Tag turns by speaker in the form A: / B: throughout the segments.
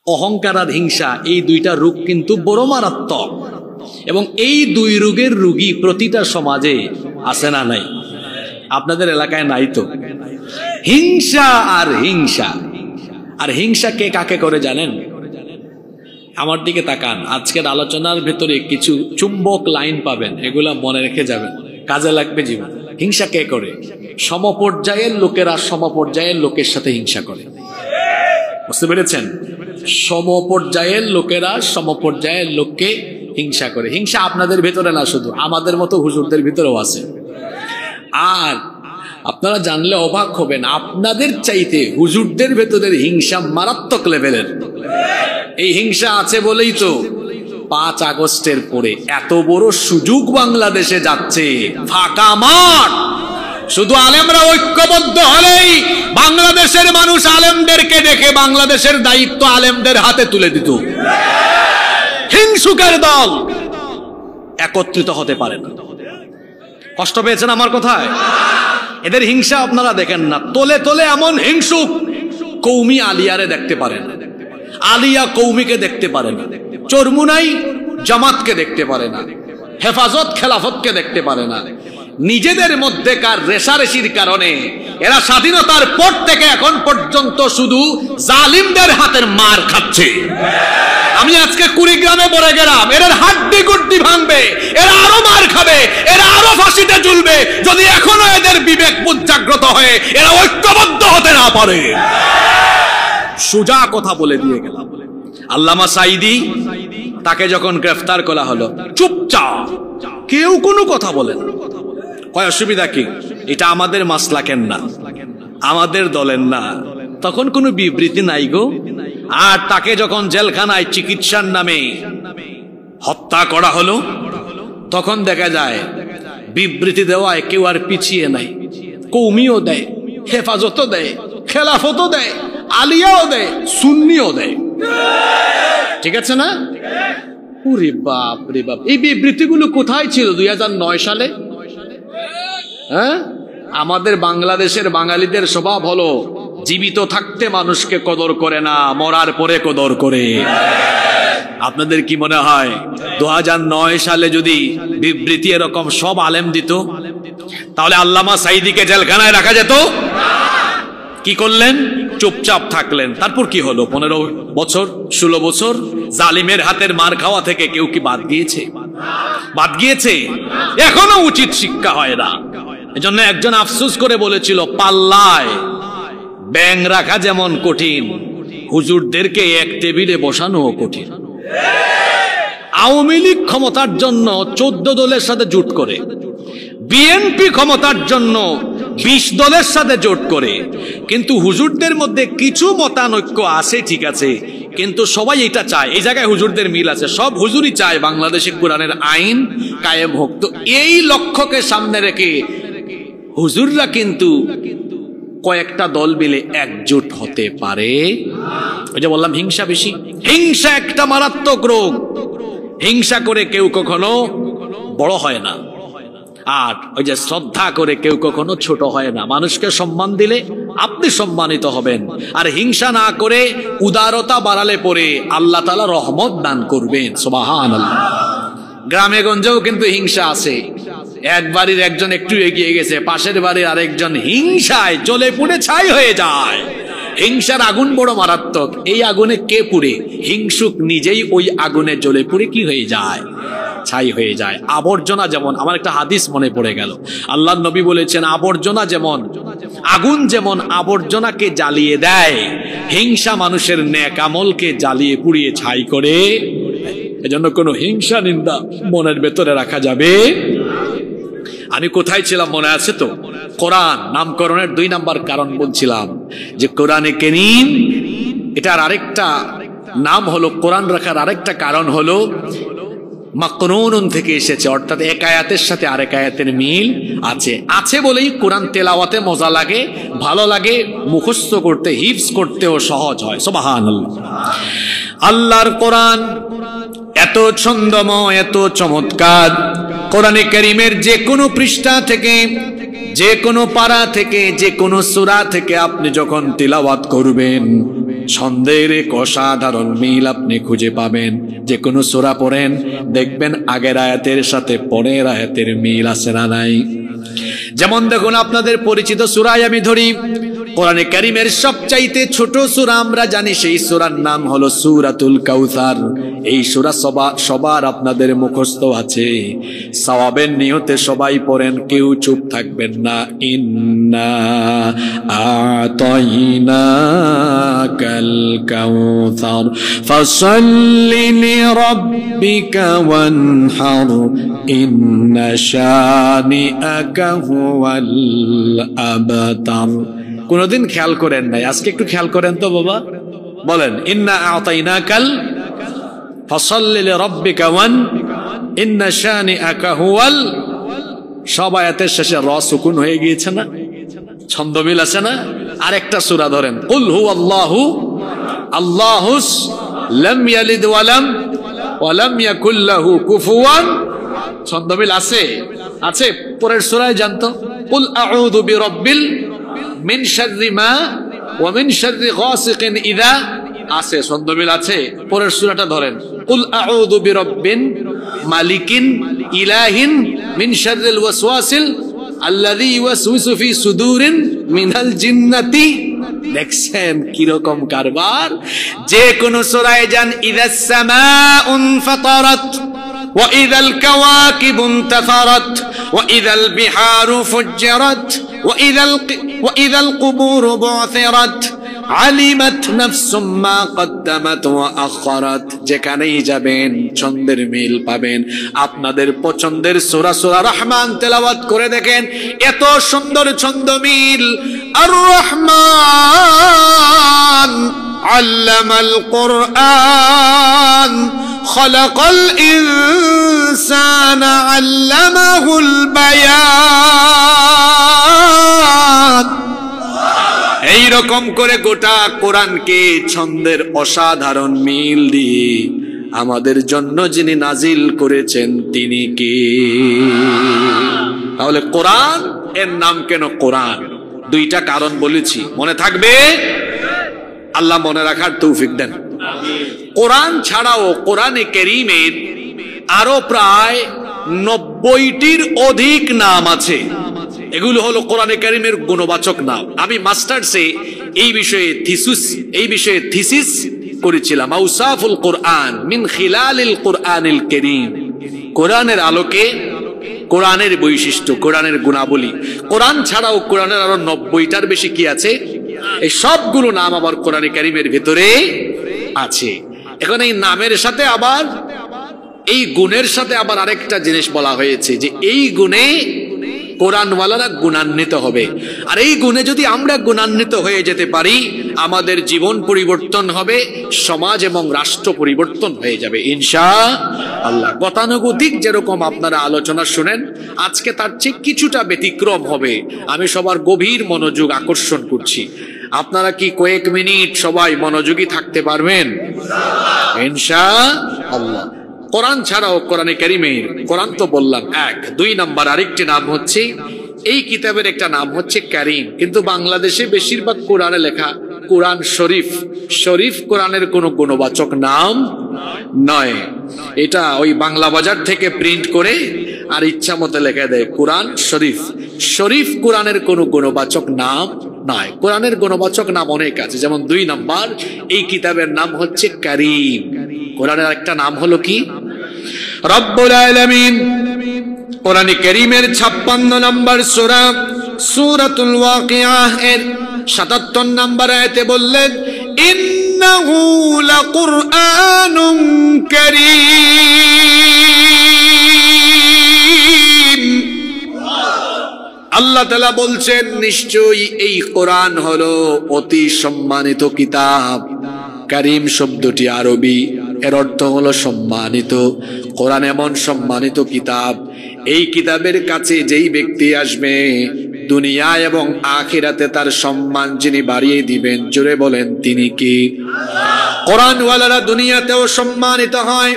A: অহংকার আর হিংসা, এই দুইটা রোগ কিন্তু বড় মারাত্মক। এবং এই দুই রোগের রোগী প্রতিটা সমাজে আছে না নাই? আপনাদের এলাকায় নাই তো? হিংসা আর হিংসা। আর হিংসা কে কাকে করে জানেন? আমার দিকে তাকান, আজকের আলোচনার ভেতরে কিছু চুম্বক লাইন পাবেন, এগুলা মনে রেখে যাবেন, কাজে লাগবে জীবন। হিংসা কে করে? সমপর্যায়ের লোকেরা সমপর্যায়ের লোকের সাথে হিংসা করে। বুঝতে পেরেছেন? সমপর্যায়ের লোকেরা সমপর্যায়ের লোককে হিংসা করে। হিংসা আপনাদের ভেতরে না, শুধু আমাদের মতো হুজুরদের ভিতরেও আছে। আর আপনারা জানলে অবাক হবেন, আপনাদের চাইতে হুজুরদের ভেতরের হিংসা মারাত্মক লেভেলের। এই হিংসা আছে বলেই তো 5 আগস্টের পরে এত বড় সুযোগ বাংলাদেশে যাচ্ছে, ফাঁকা মাঠ। শুধু আলেমরা ঐক্যবদ্ধ হলেই বাংলাদেশের মানুষ আলেমদেরকে দেখে বাংলাদেশের দায়িত্ব আলেমদের হাতে তুলে দিত। হিংসুকের দল একত্রিত হতে পারে না। কষ্ট পেয়েছেন আমার কথায়? এদের হিংসা আপনারা দেখেন না, তোলে তোলে এমন হিংসুক, কৌমি আলিয়ারে দেখতে পারেন, আলিয়া কৌমিকে দেখতে পারে না, চরমুনাই জামাতকে দেখতে পারে না, হেফাজত খেলাফতকে দেখতে পারে না। নিজেদের মধ্যেকার রেশারেশির কারণে এরা স্বাধীনতার পর থেকে এখন পর্যন্ত শুধু জালিমদের হাতের মার খাচ্ছে। আমি আজকে কুড়িগ্রামে পড়ে গেলাম, এদের হাড্ডি গুড্ডি ভাঙবে, এরা আরো মার খাবে, এরা আরো ফাঁসিতে ঝুলবে যদি এখনো এদের বিবেক বুদ্ধি জাগ্রত হয়ে এরা ঐক্যবদ্ধ হতে না পারে। সোজা কথা বলে দিয়ে গেলাম। আল্লামা সাঈদী, তাকে যখন গ্রেফতার করা হলো, চুপচাপ, কেউ কোনো কথা বলে না। কয় অসুবিধা কি? এটা আমাদের মাসলাকের না, আমাদের দলের না। তখন কোনো বিবৃতি নাই গো। আর তাকে যখন জেলখানায় চিকিৎসার নামে হত্যা করা হলো, তখন দেখা যায় বিবৃতি দেওয়ায় কেউ আর পিছিয়ে নাই। কৌমিও দেয়, হেফাজতও দেয়, খেলাফতও দেয়, আলিয়াও দেয়, সুন্নিও দেয়। ঠিক আছে না? ওরে বাপ রে বাপ, এই বিবৃতিগুলো কোথায় ছিল 2009 সালে? হ্যাঁ, আমাদের বাংলাদেশের বাঙালিদের স্বভাব হলো জীবিত থাকতে মানুষকে কদর করে না, মরার পরে কদর করে। আপনাদের কি মনে হয় 2009 সালে যদি বিবৃতি এরকম সব আলেম দিত, তাহলে আল্লামা সাঈদীকে জেলখানায় রাখা যেত? কি করলেন? চুপচাপ থাকলেন। তারপর কি হলো? 15 বছর 16 বছর জালিমের হাতের মার খাওয়া থেকে কেউ কি বাদ গিয়েছে? বাদ গিয়েছে? এখনো উচিত শিক্ষা হয় না। এজন্য একজন আফসোস করে বলেছিল, পাল্লায় ব্যাং রাখা যেমন কঠিন, হুজুরদেরকে এক টেবিলে বসানো কঠিন। আওয়ামী লীগ ক্ষমতার জন্য 14 দলের সাথে জোট করে, বিএনপি ক্ষমতার জন্য 20 দলের সাথে জোট করে, কিন্তু হুজুরদের মধ্যে কিছু মতানৈক্য আছে, ঠিক আছে, কিন্তু সবাই এটা চায়। এই জায়গায় হুজুরদের মিল আছে, সব হুজুরই চায় বাংলাদেশে কোরআনের আইন কায়েম হোক। তো এই লক্ষ্যকে সামনে রেখে হুজুররা কিন্তু কয়েকটা দল মিলে একজোট হতে পারে। ওই যে বললাম, হিংসা বেশি। হিংসা একটা মারাত্মক রোগ। হিংসা করে কেউ কখনো বড় হয় না, আর ওই যে শ্রদ্ধা করে কেউ কখনো ছোট হয় না। মানুষকে সম্মান দিলে আপনি সম্মানিত হবেন, আর হিংসা না করে উদারতা বাড়ালে পরে আল্লাহ তাআলা রহমত দান করবেন। সুবহানাল্লাহ। গ্রামে গঞ্জেও কিন্তু হিংসা আছে। এক বাড়ির একজন একটু এগিয়ে গেছে, পাশের বাড়ির আরেকজন হিংসায় জ্বলে পুড়ে ছাই হয়ে যায়। হিংসার আগুন বড় মারাত্মক। এই আগুনে কে পুড়ে? হিংসুক নিজেই ওই আগুনে জ্বলে পুড়ে কি হয়ে যায়? ছাই হয়ে যায়। আবর্জনা যেমন, আমার একটা হাদিস মনে পড়ে গেল, আল্লাহর নবী বলেছেন, আবর্জনা যেমন, আগুন যেমন আবর্জনাকে জ্বালিয়ে দেয়, হিংসা মানুষের নেক আমলকে জ্বালিয়ে পুড়িয়ে ছাই করে। এজন্য কোনো হিংসা নিন্দা মনের ভেতরে রাখা যাবে। আমি কোথায় ছিলাম মনে আছে তো? কোরআন নামকরণের 2 নাম্বার কারণ বলছিলাম যে কোরআনে কারীম, এটার আরেকটা নাম হলো, কোরআন রাখার আরেকটা কারণ হলো মাকরুনুন থেকে এসেছে, অর্থাৎ এক আয়াতের সাথে আরেক আয়াতের মিল আছে। আছে বলেই কোরআন তেলাওয়াতে মজা লাগে, ভালো লাগে, মুখস্থ করতে, হিফজ করতেও সহজ হয়। সুবহানাল্লাহ। আল্লাহর কোরআন এত ছন্দময়, এত চমৎকার। কোরআনে কারীমের যে কোনো পৃষ্ঠা থেকে, যে কোনো পারা থেকে, যে কোনো সূরা থেকে আপনি যখন তিলাওয়াত করবেন, ছন্দের এক অসাধারণ মিল আপনি খুঁজে পাবেন। যে কোনো সূরা পড়েন, দেখবেন আগের আয়াতের সাথে পরের আয়াতের মিল আছে না নাই। যেমন দেখুন, আপনাদের পরিচিত সূরায় আমি ধরি, কোরআনে কারীমের সবচাইতে ছোট সূরা আমরা জানি, সেই সূরার নাম হলো সূরাতুল কাউসার। এই সূরা সবার আপনাদের মুখস্থ আছে। সওয়াবের নিয়তে সবাই পড়েন, কেউ চুপ থাকবেন না। ইন্না আতাইনাকাল কাউসার ফাসাল্লি লিরাব্বিকা ওয়ানহার ইন্না শানিআকা হুয়াল আবতার। কোনদিন খেয়াল করেন নাই, আজকে একটু খেয়াল করেন তো বাবা। বলেন, ইন্না আতাইনাকাল ফাসাল্লি লিরাব্বিকা ওয়ান ইন্না শানিআকা হুয়াল। সব আয়াতের শেষে র সুকুন হয়ে গিয়েছে না? ছন্দমিল আছে না? আরেকটা সূরা ধরেন, কুল হুয়াল্লাহু আল্লাহুস লাম ইয়ালিদ ওয়া লাম ইয়াকুল লাহু কুফুয়ান। ছন্দমিল আছে? আছে। পরের সূরায় জানতো, কুল আউযু বিরাব্বিল মিন শাররি মা ওয়া মিন শাররি গাসিকিন ইযা। আছে, ছন্দমিল আছে। পরের সূরাটা ধরেন, কুল আউযু বিরাব্বিন মালিকিন ইলাহিন মিন শাররিল ওয়াসওয়াসিল আল্লাযী ইউওয়াসওয়িসু ফি সুদুরিন মিনাল জিন্নাতি। দেখছেন কিরকম কারবার। যে কোন সূরায় যান, ইযাস সামাউন ফাতারাত ওয়া ইযাল কাওয়াকিবু ইনতাসারাত ওয়া ইযাল বিহারু ফুজ্জিরাত ওয়া ইযাল কুবুরু বু'থিরাত আলিমাত নাফসুম মা কদ্দামাত ওয়া আখখারাত। যেখানেই যাবেন ছন্দের মিল পাবেন। আপনাদের পছন্দের সূরা সূরা রহমান তেলাওয়াত করে দেখেন, এত সুন্দর ছন্দ মিল। আর রহমান আল্লামাল কুরআন খালাকাল ইনসানা আল্লামাহুল বায়ান। এইরকম করে গোটা কোরআনকে ছন্দের অসাধারণ মিল দিয়ে আমাদের জন্য যিনি নাজিল করেছেন তিনি কে? তাহলে কোরআন এর নাম কেন কোরআন? দুইটা কারণ বলেছি, মনে থাকবে? আল্লাহ মনে রাখার তৌফিক দেন। কোরআন ছাড়াও কোরআনে কারীমের আরো প্রায় 90টির অধিক নাম আছে। এগুলো হলো কোরআনে কারীমের গুণবাচক নাম। আমি মাস্টার্সে এই বিষয়ে থিসিস করেছিলাম, আউসাফুল কোরআন মিন খিলালিল কোরআনিল কারীম। কোরআনের আলোকে কোরআনের বৈশিষ্ট্য, কোরআনের গুণাবলী। কোরআন ছাড়াও কোরআনের আরো 90টার বেশি কি আছে, এই সবগুলো নাম আবার কোরআনে কারীমের ভিতরে আছে। এখন এই নামের সাথে আবার এই গুণের সাথে আবার আরেকটা জিনিস বলা হয়েছে, যে এই গুণে কোরআনওয়ালারা গুণান্বিত হবে। আর এই গুণে যদি আমরা গুণান্বিত হয়ে যেতে পারি, আমাদের জীবন পরিবর্তন হবে, সমাজ এবং রাষ্ট্র পরিবর্তন হয়ে যাবে ইনশাআল্লাহ। গতানুগতিক যেরকম আপনারা আলোচনা শুনেন, আজকে তার চেয়ে কিছুটা ব্যতিক্রম হবে। আমি সবার গভীর মনোযোগ আকর্ষণ করছি। আপনারা কি কয়েক মিনিট সবাই মনোযোগী থাকতে পারবেন ইনশাআল্লাহ? কোরআন ছাড়াও কোরআনে কারীমের, কোরআন তো বললাম এক, 2 নাম্বার আরেকটি নাম হচ্ছে, এই কিতাবের একটা নাম হচ্ছে কারীম, কিন্তু বাংলাদেশে বেশিরভাগ কোরআনে লেখা কোরআন শরীফ। শরীফ কোরআনের কোনো গুণবাচক নাম নয়। এটা ওই বাংলা বাজার থেকে প্রিন্ট করে আর ইচ্ছা মতো লেখা দেয় কোরআন শরীফ। শরীফ কোরআনের কোনো গুণবাচক নাম নয়। কোরআনের গুণবাচক নাম অনেক আছে। যেমন 2 নাম্বার, এই কিতাবের নাম হচ্ছে কারীম। কোরআনের একটা নাম হলো কি? রব্বুল আলামিন কোরআনে কারীমের 56 নম্বর সূরা সূরাতুল ওয়াকিআহ এর 77 নম্বর আয়াতে বললেন, ইন্নাহু লাকুরআনুন কারীম। আল্লাহ তাআলা বলছেন, নিশ্চয়ই এই কোরআন হলো অতি সম্মানিত কিতাব। কারীম শব্দটি আরবি, এর অর্থ হলো সম্মানিত। কোরআন এমন সম্মানিত কিতাব, এই কিতাবের কাছে যেই ব্যক্তি আসবে, দুনিয়া এবং আখিরাতে তার সম্মান যিনি বাড়িয়ে দিবেন, জোরে বলেন তিনি কি? কোরআনওয়ালারা দুনিয়াতেও সম্মানিত হয়,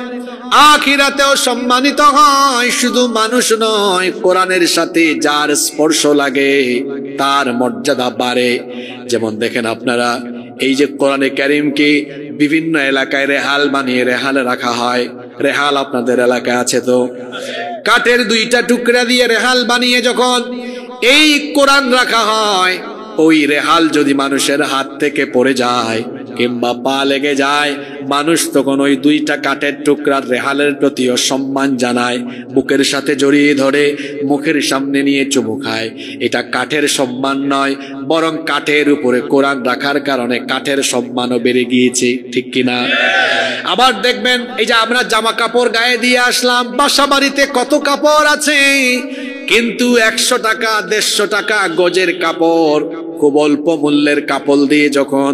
A: আখিরাতেও সম্মানিত হয়। শুধু মানুষ নয়, কোরআনের সাথে যার স্পর্শ লাগে তার মর্যাদা বাড়ে। যেমন দেখেন আপনারা এই যে কোরআনে কারীমকে বিভিন্ন এলাকায় রেহাল বানিয়ে রেহালে রাখা হয়, রেহাল আপনাদের এলাকায় আছে তো? কাঠের দুইটা টুকরা দিয়ে রেহাল বানিয়ে যখন এই কোরআন রাখা হয়, ওই রেহাল যদি মানুষের হাত থেকে পড়ে যায় কিংবা পা লেগে যায়, মানুষ তখন ওই দুইটা কাঠের টুকরার রেহালের প্রতিও সম্মান জানায়, বুকের সাথে জড়িয়ে ধরে মুখের সামনে নিয়ে চুমু খায়। এটা কাঠের সম্মান নয়, বরং কাঠের উপরে কোরআন রাখার কারণে কাঠের সম্মানও বেড়ে গিয়েছে, ঠিক কিনা? আবার দেখবেন এই যে আমরা জামা কাপড় গায়ে দিয়ে আসলাম, বাসা বাড়িতে কত কাপড় আছে, কিন্তু 100 টাকা 150 টাকা গজের কাপড়, খুব অল্প মূল্যের কাপড় দিয়ে যখন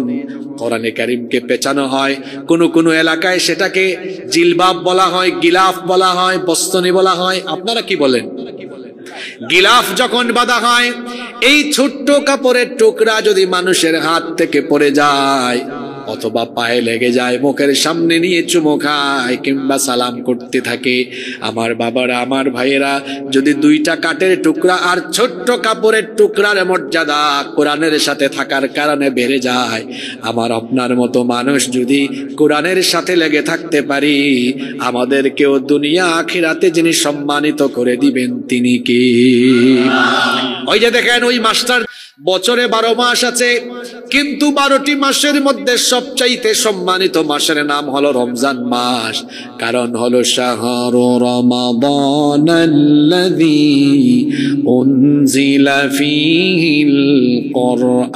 A: কোরআনে কারীমকে পেঁচানো হয়, কোন এলাকায় সেটাকে জিলবাব বলা হয়, গিলাফ বলা হয়, বস্তনি বলা হয়। আপনারা কি বলেন? গিলাফ যখন বাঁধা হয়, এই ছোট্ট কাপড়ের টুকরা যদি মানুষের হাত থেকে পড়ে যায় অথবা পায়ে লেগে যায়, মুখের সামনে নিয়ে চুমু খায় কিংবা সালাম করতে থাকে, আমার বাবারা, আমার ভাইয়েরা, যদি দুইটা কাঠের টুকরা আর ছোট্ট কাপড়ের টুকরার মর্যাদা কোরআনের সাথে থাকার কারণে বেড়ে যায়, আমার আপনার মতো মানুষ যদি কোরআনের সাথে লেগে থাকতে পারি, আমাদেরকেও দুনিয়া আখিরাতে যিনি সম্মানিত করে দিবেন তিনি কি? ওই যে দেখেন, ওই মাস্টার বছরে 12 মাস আছে, কিন্তু 12টি মাসের মধ্যে সবচাইতে সম্মানিত মাসের নাম হলো রমজান মাস। কারণ হলো শাহরু রমাদানাল্লাযী উনজিলা ফীহিল কুরআন।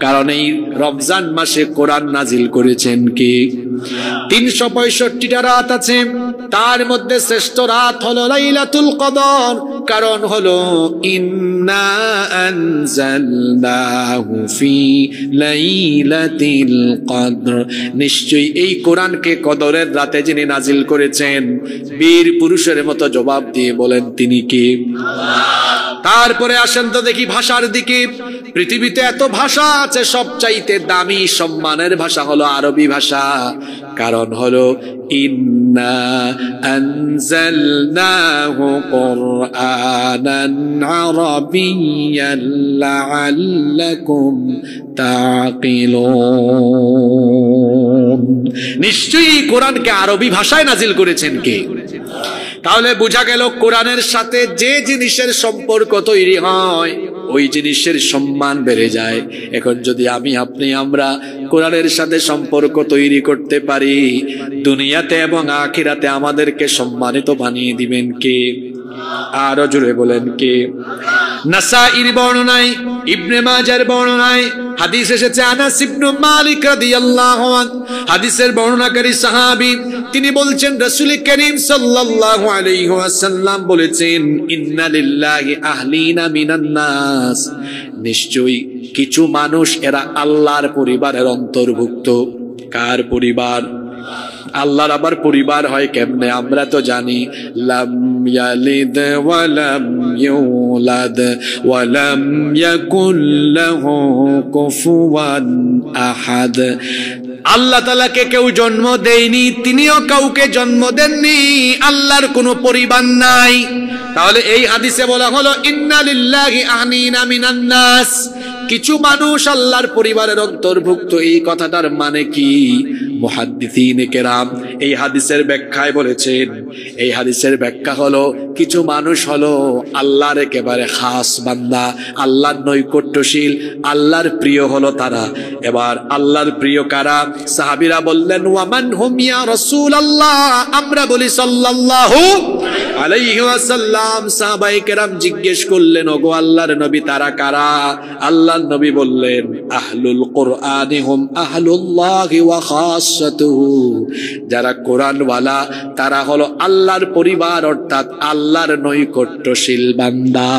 A: কারণ এই রমজান মাসে কোরআন নাজিল করেছেন কে? 365টা রাত আছে, তার মধ্যে শ্রেষ্ঠ রাত হলো লাইলাতুল কদর। কারণ হলো ইন্না আনজালনাহু ফি লাইলাতিল কদর, নিশ্চয়ই এই কোরআনকে কদরের রাতে যিনি নাজিল করেছেন, বীর পুরুষের মতো জবাব দিয়ে বলেন তিনি কে? তারপরে আসেন তো দেখি ভাষার দিকে। পৃথিবীতে এত ভাষা আছে, সবচাইতে দামি সম্মানের ভাষা হলো আরবি ভাষা। কারণ হলো ইন্না আনজালনাহু কুরআনান আরাবিয়্যান লাআল্লাকুম তাকিলুন, নিশ্চয়ই কোরআনকে আরবি ভাষায় নাজিল করেছেন কে? তাহলে বোঝা গেল কোরআনের সাথে যে জিনিসের সম্পর্ক তৈরি হয় ওই জিনিসের সম্মান বেড়ে যায়। এখন যদি আমি আপনি আমরা কোরআনের সাথে সম্পর্ক তৈরি করতে পারি, দুনিয়াতে এবং আখিরাতে আমাদেরকে সম্মানিত বানিয়ে দিবেন কে? আরো জোরে বলেন কে? নাসাঈর বর্ণনায়, ইবনে মাজার বর্ণনায় হাদিস এসেছে, আনাস ইবনে মালিক রাদিয়াল্লাহু আনহু, হাদিসের বর্ণনাকারী সাহাবী, তিনি বলছেন রাসূল করিম সাল্লাল্লাহু আলাইহি ওয়াসাল্লাম বলেছেন, ইন্না লিল্লাহি আহলিনা মিনান নাস, নিশ্চয়ই কিছু মানুষ এরা আল্লাহর পরিবারের অন্তর্ভুক্ত। কার পরিবার? আল্লাহর আবার পরিবার হয় কেমনে? আমরা তো জানি, লাম ইয়ালিদ ওয়া লাম ইউলাদ ওয়া লাম ইয়াকুল লাহু কুফুয়ান আহাদ। আল্লাহ তাআলাকে কেউ জন্ম দেয়নি, তিনিও কাউকে জন্ম দেননি, আল্লাহর কোনো পরিবার নাই। তাহলে এই হাদিসে বলা হলো ইন্না লিল্লাহি আহলিনা মিনান নাস, কিছু মানুষ আল্লাহর পরিবারের অন্তর্ভুক্ত। এই কথাটার মানে কি? মুহাদ্দিসিনে কেরাম এই হাদিসের ব্যাখ্যায় বলেছেন, এই হাদিসের ব্যাখ্যা হলো কিছু মানুষ হলো আল্লাহর একেবারে খাস বান্দা, আল্লাহর নৈকট্যশীল, আল্লাহর প্রিয় হলো তারা। এবার আল্লাহর প্রিয় কারা? সাহাবীরা বললেন, ওয়ামান হুম ইয়া রাসূলুল্লাহ, আমরা বলি সাল্লাল্লাহু আলাইহি ওয়াসাল্লাম। সাহাবায়ে কেরাম জিজ্ঞেস করলেন, ওগো আল্লাহর নবী, তারা কারা? আল্লাহর নবী বললেন, আহলুল কুরআনি হুম আহলুল্লাহি ওয়া খাসাতুহু, যারা কোরআনওয়ালা তারা হলো আল্লাহর পরিবার, অর্থাৎ আল্লাহর নৈকট্যশীল বান্দা।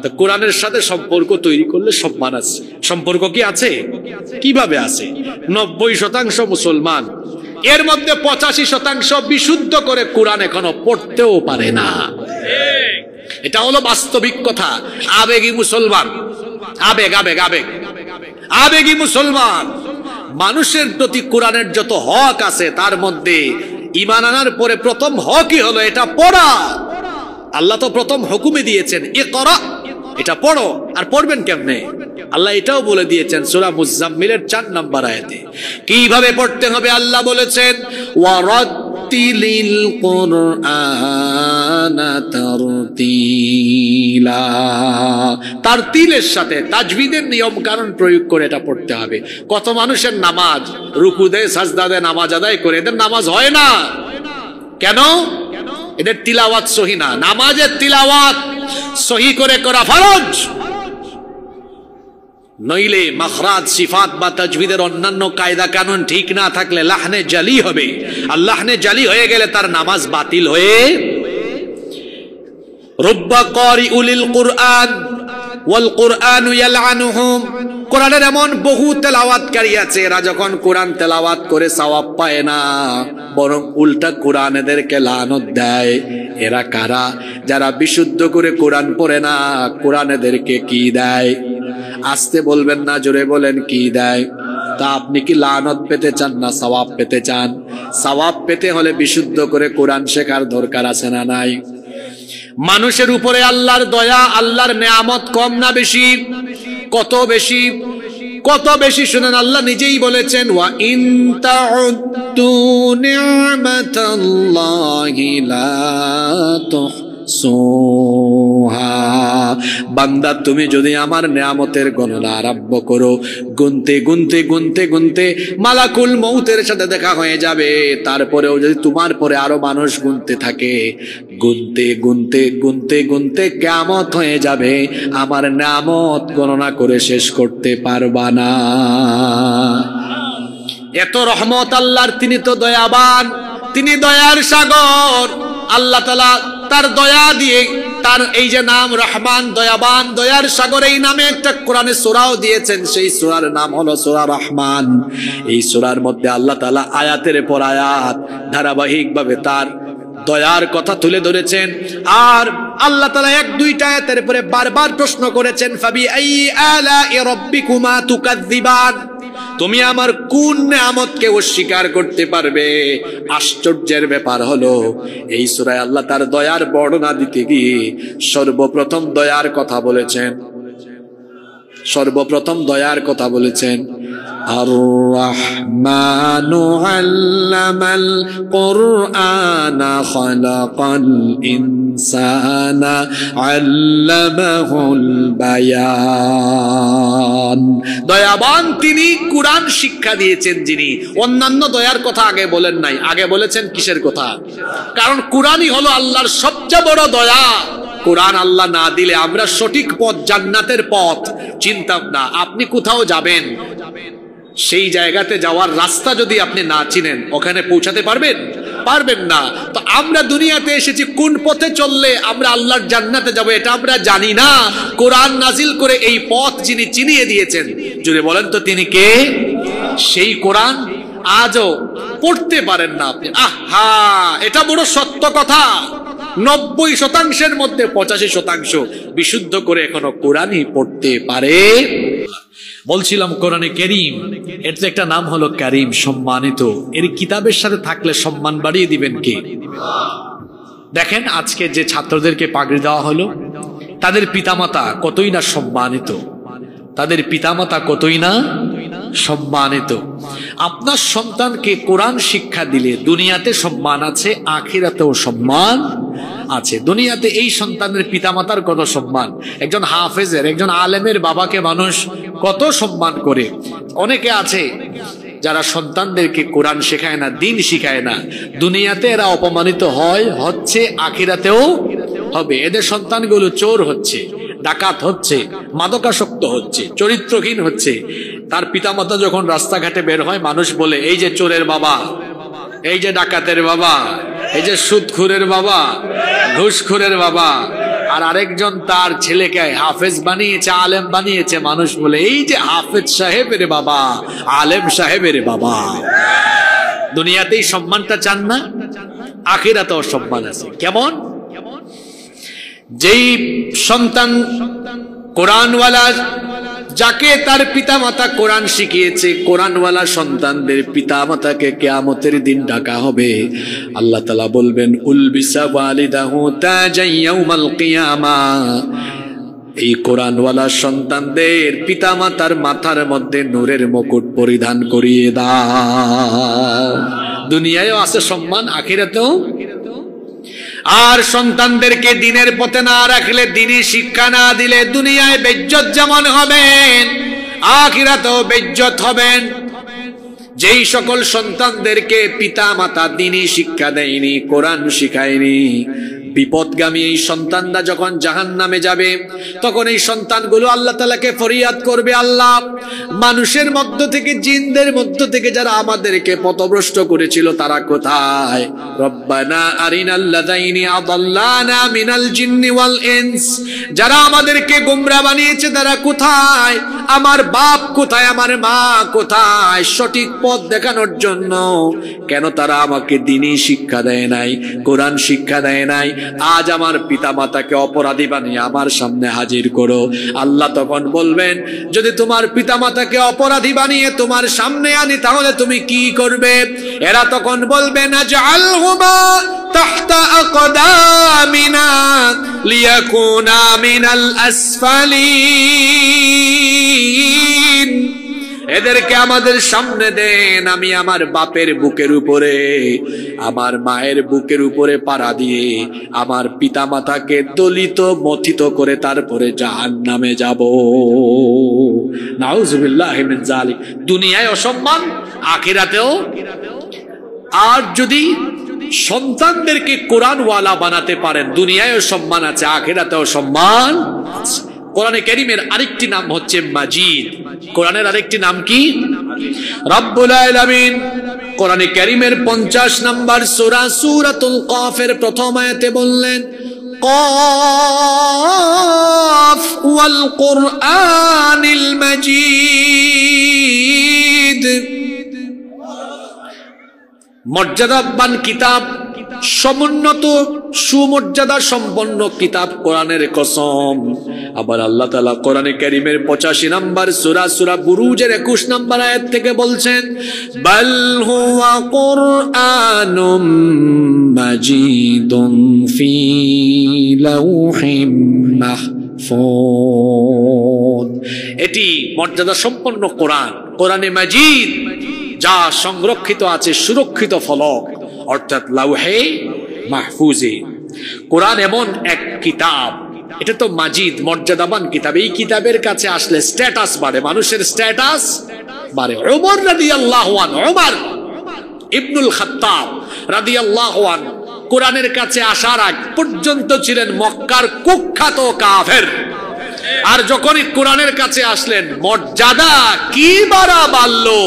A: তো কোরআনের সাথে সম্পর্ক তৈরি করলে সম্মান আছে। সম্পর্ক কি আছে? কিভাবে আছে? 90% মুসলমান, এর মধ্যে 85% বিশুদ্ধ করে কোরআন এখনো পড়তেও পারে না। এটা হলো বাস্তবিক কথা। আবেগী মুসলমান, আবেগ আবেগ আবেগ আবেগী মুসলমান। মানুষের প্রতি কোরআনের যত হক আছে তার মধ্যে ঈমান আনার পরে প্রথম হকই হলো এটা পড়া। আল্লাহ তো প্রথম হুকুমে দিয়েছেন, ইকরা এটা পড়ো। আর পড়বেন কেমনে? আল্লাহ এটাও বলে দিয়েছেন সূরা মুজাম্মিলের 4 নম্বর আয়াতে কিভাবে পড়তে হবে। আল্লাহ বলেছেন ওয়ারাত্তিলিল কুরআনা তারতিলা, তারতিলের সাথে তাজবিদের নিয়ম কারণ প্রয়োগ করে এটা পড়তে হবে। কত মানুষের নামাজ রুকুদে সাজদাতে নামাজ আদায় করে, এদের নামাজ হয় না কেন? এদের তিলাওয়াত সহি না। নামাজের তিলাওয়াত সহি করে করা ফরজ, নইলে মাখরাজ সিফাত বা তাজবিদের অন্যান্য কায়দা কানুন ঠিক না থাকলে লাহনে জালি হবে। আর লাহনে জালি হয়ে গেলে তার নামাজ বাতিল হয়ে। রুব্বা কারিউল কুরআন ওয়াল কুরআনু ইয়ালআনুহুম, কোরআনের এমন বহু তেলাওয়াতকারী আছে, এরা যখন কোরআন তেলাওয়াত করে সওয়াব পায় না, বরং উল্টা কোরআন এদেরকে লানত দেয়। এরা কারা? যারা বিশুদ্ধ করে কোরআন পড়ে না, কোরআন এদেরকে কি দেয়? আস্তে বলবেন না, জোরে বলেন কি দেয়? তা আপনি কি লানত পেতে চান না সওয়াব পেতে চান? সওয়াব পেতে হলে বিশুদ্ধ করে কোরআন শেখার দরকার আছে না নাই? মানুষের উপরে আল্লাহর দয়া, আল্লাহর নেয়ামত কম না বেশি? কত বেশি, কত বেশি শুনেন। আল্লাহ নিজেই বলেছেন ওয়া ইন তাউদ্দু নি'মাতাল্লাহি লা তুহসুহা, বান্দা তুমি যদি আমার নেয়ামতের গণনা আরম্ভ করো, গুনতে গুনতে গুনতে গুনতে মালাকুল মউতের সাথে দেখা হয়ে যাবে। তারপরেও যদি তোমার পরে আরো মানুষ গুনতে থাকে, গুনতে গুনতে গুনতে গুনতে কিয়ামত হয়ে যাবে, আমার নেয়ামত গণনা করে শেষ করতে পারবা না। এত রহমত আল্লাহর, তিনি তো দয়াবান, তিনি দয়ার সাগর। আল্লাহ তাআলা তার দয়া দিয়ে তার এই যে নাম রহমান, দয়াবান, দয়ার সাগর, এই নামে একটা কোরআনে সূরাও দিয়েছেন। সেই সূরার নাম হলো সূরা রহমান। এই সূরার মধ্যে আল্লাহ তাআলা আয়াতের পর আয়াত ধারাবাহিকভাবে তার দয়ার কথা তুলে ধরেছেন। আর আল্লাহ তাআলা 1-2টা আয়াতের পরে বারবার প্রশ্ন করেছেন ফাবি আই আলাই রাব্বিকুমা তুকাযযিবান, তুমি আমার কোন নেয়ামতকে অস্বীকার করতে পারবে? আশ্চর্যের ব্যাপার হলো এই সূরায় আল্লাহ তার দয়ার বর্ণনা দিতে গিয়ে সর্বপ্রথম দয়ার কথা বলেছেন, সর্বপ্রথম দয়ার কথা বলেছেন আর রহমানু আল্লামাল কুরআনা খালাকাল ইনসানা আল্লামাহুল বায়ান। দয়াবান তিনি, কোরআন শিক্ষা দিয়েছেন যিনি। অন্যান্য দয়ার কথা আগে বলেন নাই, আগে বলেছেন কিসের কথা? কারণ কোরআনই হলো আল্লাহর সবচেয়ে বড় দয়া। কোরআন আল্লাহ না দিলে আমরা সঠিক পথ, জান্নাতের পথ চিনতাম না। আপনি কোথাও যাবেন, সেই জায়গাতে যাওয়ার রাস্তা যদি আপনি না চিনেন, ওখানে পৌঁছাতে পারবেন? পারবেন না। তো আমরা দুনিয়াতে এসেছি কোন পথে চললে আমরা আল্লাহর জান্নাতে যাব এটা আমরা জানি না। কোরআন নাজিল করে এই পথ যিনি চিনিয়ে দিয়েছেন, যদি বলেন তো তিনি কে? সেই কোরআন আজও পড়তে পারেন না আপনি। আহা, এটা বড় সত্য কথা। 90% মধ্যে 85% বিশুদ্ধ করে এখনো কোরআনই পড়তে পারে। বলছিলাম কোরআনে কারীম, এর তো একটা নাম হলো কারীম, সম্মানিত। এর কিতাবের সাথে থাকলে সম্মান বাড়িয়ে দিবেন কে? দেখেন আজকে যে ছাত্রদেরকে পাগড়ি দেওয়া হলো, তাদের পিতামাতা কতই না সম্মানিত, তাদের পিতামাতা কতই না সম্মানিত। আপনার সন্তানকে কোরআন শিক্ষা দিলে দুনিয়াতে সম্মান আছে, আখিরাতেও সম্মান আছে। দুনিয়াতে এই সন্তানের পিতামাতার কত সম্মান, একজন হাফেজের, একজন আলেমের বাবাকে মানুষ কত সম্মান করে। অনেকে আছে যারা সন্তানদেরকে কোরআন শেখায় না, দিন শিখায় না, দুনিয়াতে এরা অপমানিত হচ্ছে, আখিরাতেও হবে। এদের সন্তানগুলো চোর হচ্ছে, ডাকাত হচ্ছে, মাদকাসক্ত হচ্ছে, চরিত্রহীন হচ্ছে। তার পিতামাতা যখন রাস্তাঘাটে বের হয়, মানুষ বলে এই যে চোরের বাবা, এই যে ডাকাতের বাবা, এই যে সুদখোরের বাবা, ঘুষখোরের বাবা। আর আরেকজন তার ছেলেকে হাফেজ বানিয়েছে, আলেম বানিয়েছে, মানুষ বলে এই যে হাফেজ সাহেবের বাবা, আলেম সাহেবের বাবা। দুনিয়াতেই সম্মানটা চান না, আখিরাতেও সম্মান আছে। কেমন? যেই সন্তান কোরআনওয়ালা, যাকে তার পিতামাতা কোরআন শিখিয়েছে, কোরআনওয়ালা সন্তানদের পিতামাতাকে কিয়ামতের দিন ডাকা হবে। আল্লাহ তাআলা বলবেন উলবিসা ওয়ালিদাহু তাজান ইয়াউমাল কিয়ামা, এই কোরআনওয়ালা সন্তানদের পিতামাতার মাথার মধ্যে নূরের মুকুট পরিধান করিয়ে দাও। দুনিয়ায়ও আছে সম্মান, আখিরাতেও। আর সন্তানদেরকে দ্বীনের পথে না রাখলে, দ্বীনি শিক্ষা না দিলে দুনিয়ায় বেইজ্জত যেমন হবেন, আখিরাতেও বেইজ্জত হবেন। যেই সকল সন্তানদেরকে পিতা মাতা দ্বীনি শিক্ষা দেয়নি, কোরআন শিখায়নি, বিপদগামী এই সন্তানরা যখন জাহান্নামে যাবে, তখন এই সন্তানগুলো আল্লাহ তাআলাকে ফরিয়াদ করবে, আল্লাহ, মানুষের মধ্য থেকে, জিনদের মধ্য থেকে যারা আমাদেরকে পথভ্রষ্ট করেছিল তারা কোথায়? রব্বানা আরিনাল্লাযাইনি আদাল্লানা মিনাল জিন্নি ওয়াল ইনস, যারা আমাদেরকে গোমরা বানিয়েছে তারা কোথায়? আমার বাপ কোথায়? আমার মা কোথায়? সঠিক পথ দেখানোর জন্য কেন তারা আমাকে দ্বীনি শিক্ষা দেয় নাই, কোরআন শিক্ষা দেয় নাই? আজ আমার পিতা মাতাকে অপরাধী বানিয়ে আমার সামনে হাজির করো। আল্লাহ তখন বলবেন, যদি তোমার পিতা মাতাকে অপরাধী বানিয়ে তোমার সামনে আনি তাহলে তুমি কি করবে? এরা তখন বলবে, নাজআলহুমা তাহতা আকদামিনা লিয়াকুনা মিনাল আসফালিন, এদেরকে আমাদের সামনে দেন, আমি আমার বাপের বুকের উপরে, আমার মায়ের বুকের উপরে পাড়া দিয়ে আমার পিতা মাতাকে দলিত মথিত করে তারপরে জাহান্নামে যাব। নাউযুবিল্লাহি মিন যালিক। দুনিয়ায় অসম্মান, আখিরাতেও। আর যদি সন্তানদেরকে কোরআনওয়ালা বানাতে পারেন, দুনিয়ায়ও সম্মান আছে, আখিরাতেও সম্মান আছে। কোরআনে কারীমের আরেকটি নাম হচ্ছে মাজিদ। কোরআনের আরেকটি নাম কি? রব্বুল আলামিন কোরআনে কারীমের 50 নম্বর সূরা সূরাতুল কাফের প্রথম আয়াতে বললেন, কাফ ওয়াল কুরআনিল মাজিদ। মর্যাদাবান কিতাব, সমুন্নত সুমর্যাদা সম্পন্ন কিতাব কোরআনের কসম। আবার আল্লাহ তাআলা কোরআনে কারীমের 85 নম্বর সূরা বুরুজের 21 নম্বর আয়াত থেকে বলছেন, বাল হুয়া কুরআনুম মাজিদুন ফি লাউহিম মাহফুজ। এটি মর্যাদা সম্পন্ন কোরআন, কোরআনে মাজিদ, যা সংরক্ষিত আছে সুরক্ষিত ফলক, অর্থাৎ লাউহে মাহফুজে। কোরআন এমন এক কিতাব, এটা তো মাজিদ, মর্যাদাবান কিতাব। এই কিতাবের কাছে আসলে স্ট্যাটাস বাড়ে, মানুষের স্ট্যাটাস বাড়ে। ওমর রাদিয়াল্লাহু আনহু, ওমর ইবনুল খাত্তাব রাদিয়াল্লাহু আনহু কোরআনের কাছে আসার আগ পর্যন্ত ছিলেন মক্কার কুখ্যাত কাফের। আর যখনই কোরআনের কাছে আসলেন, মর্যাদা কি বাড়া বাড়লো।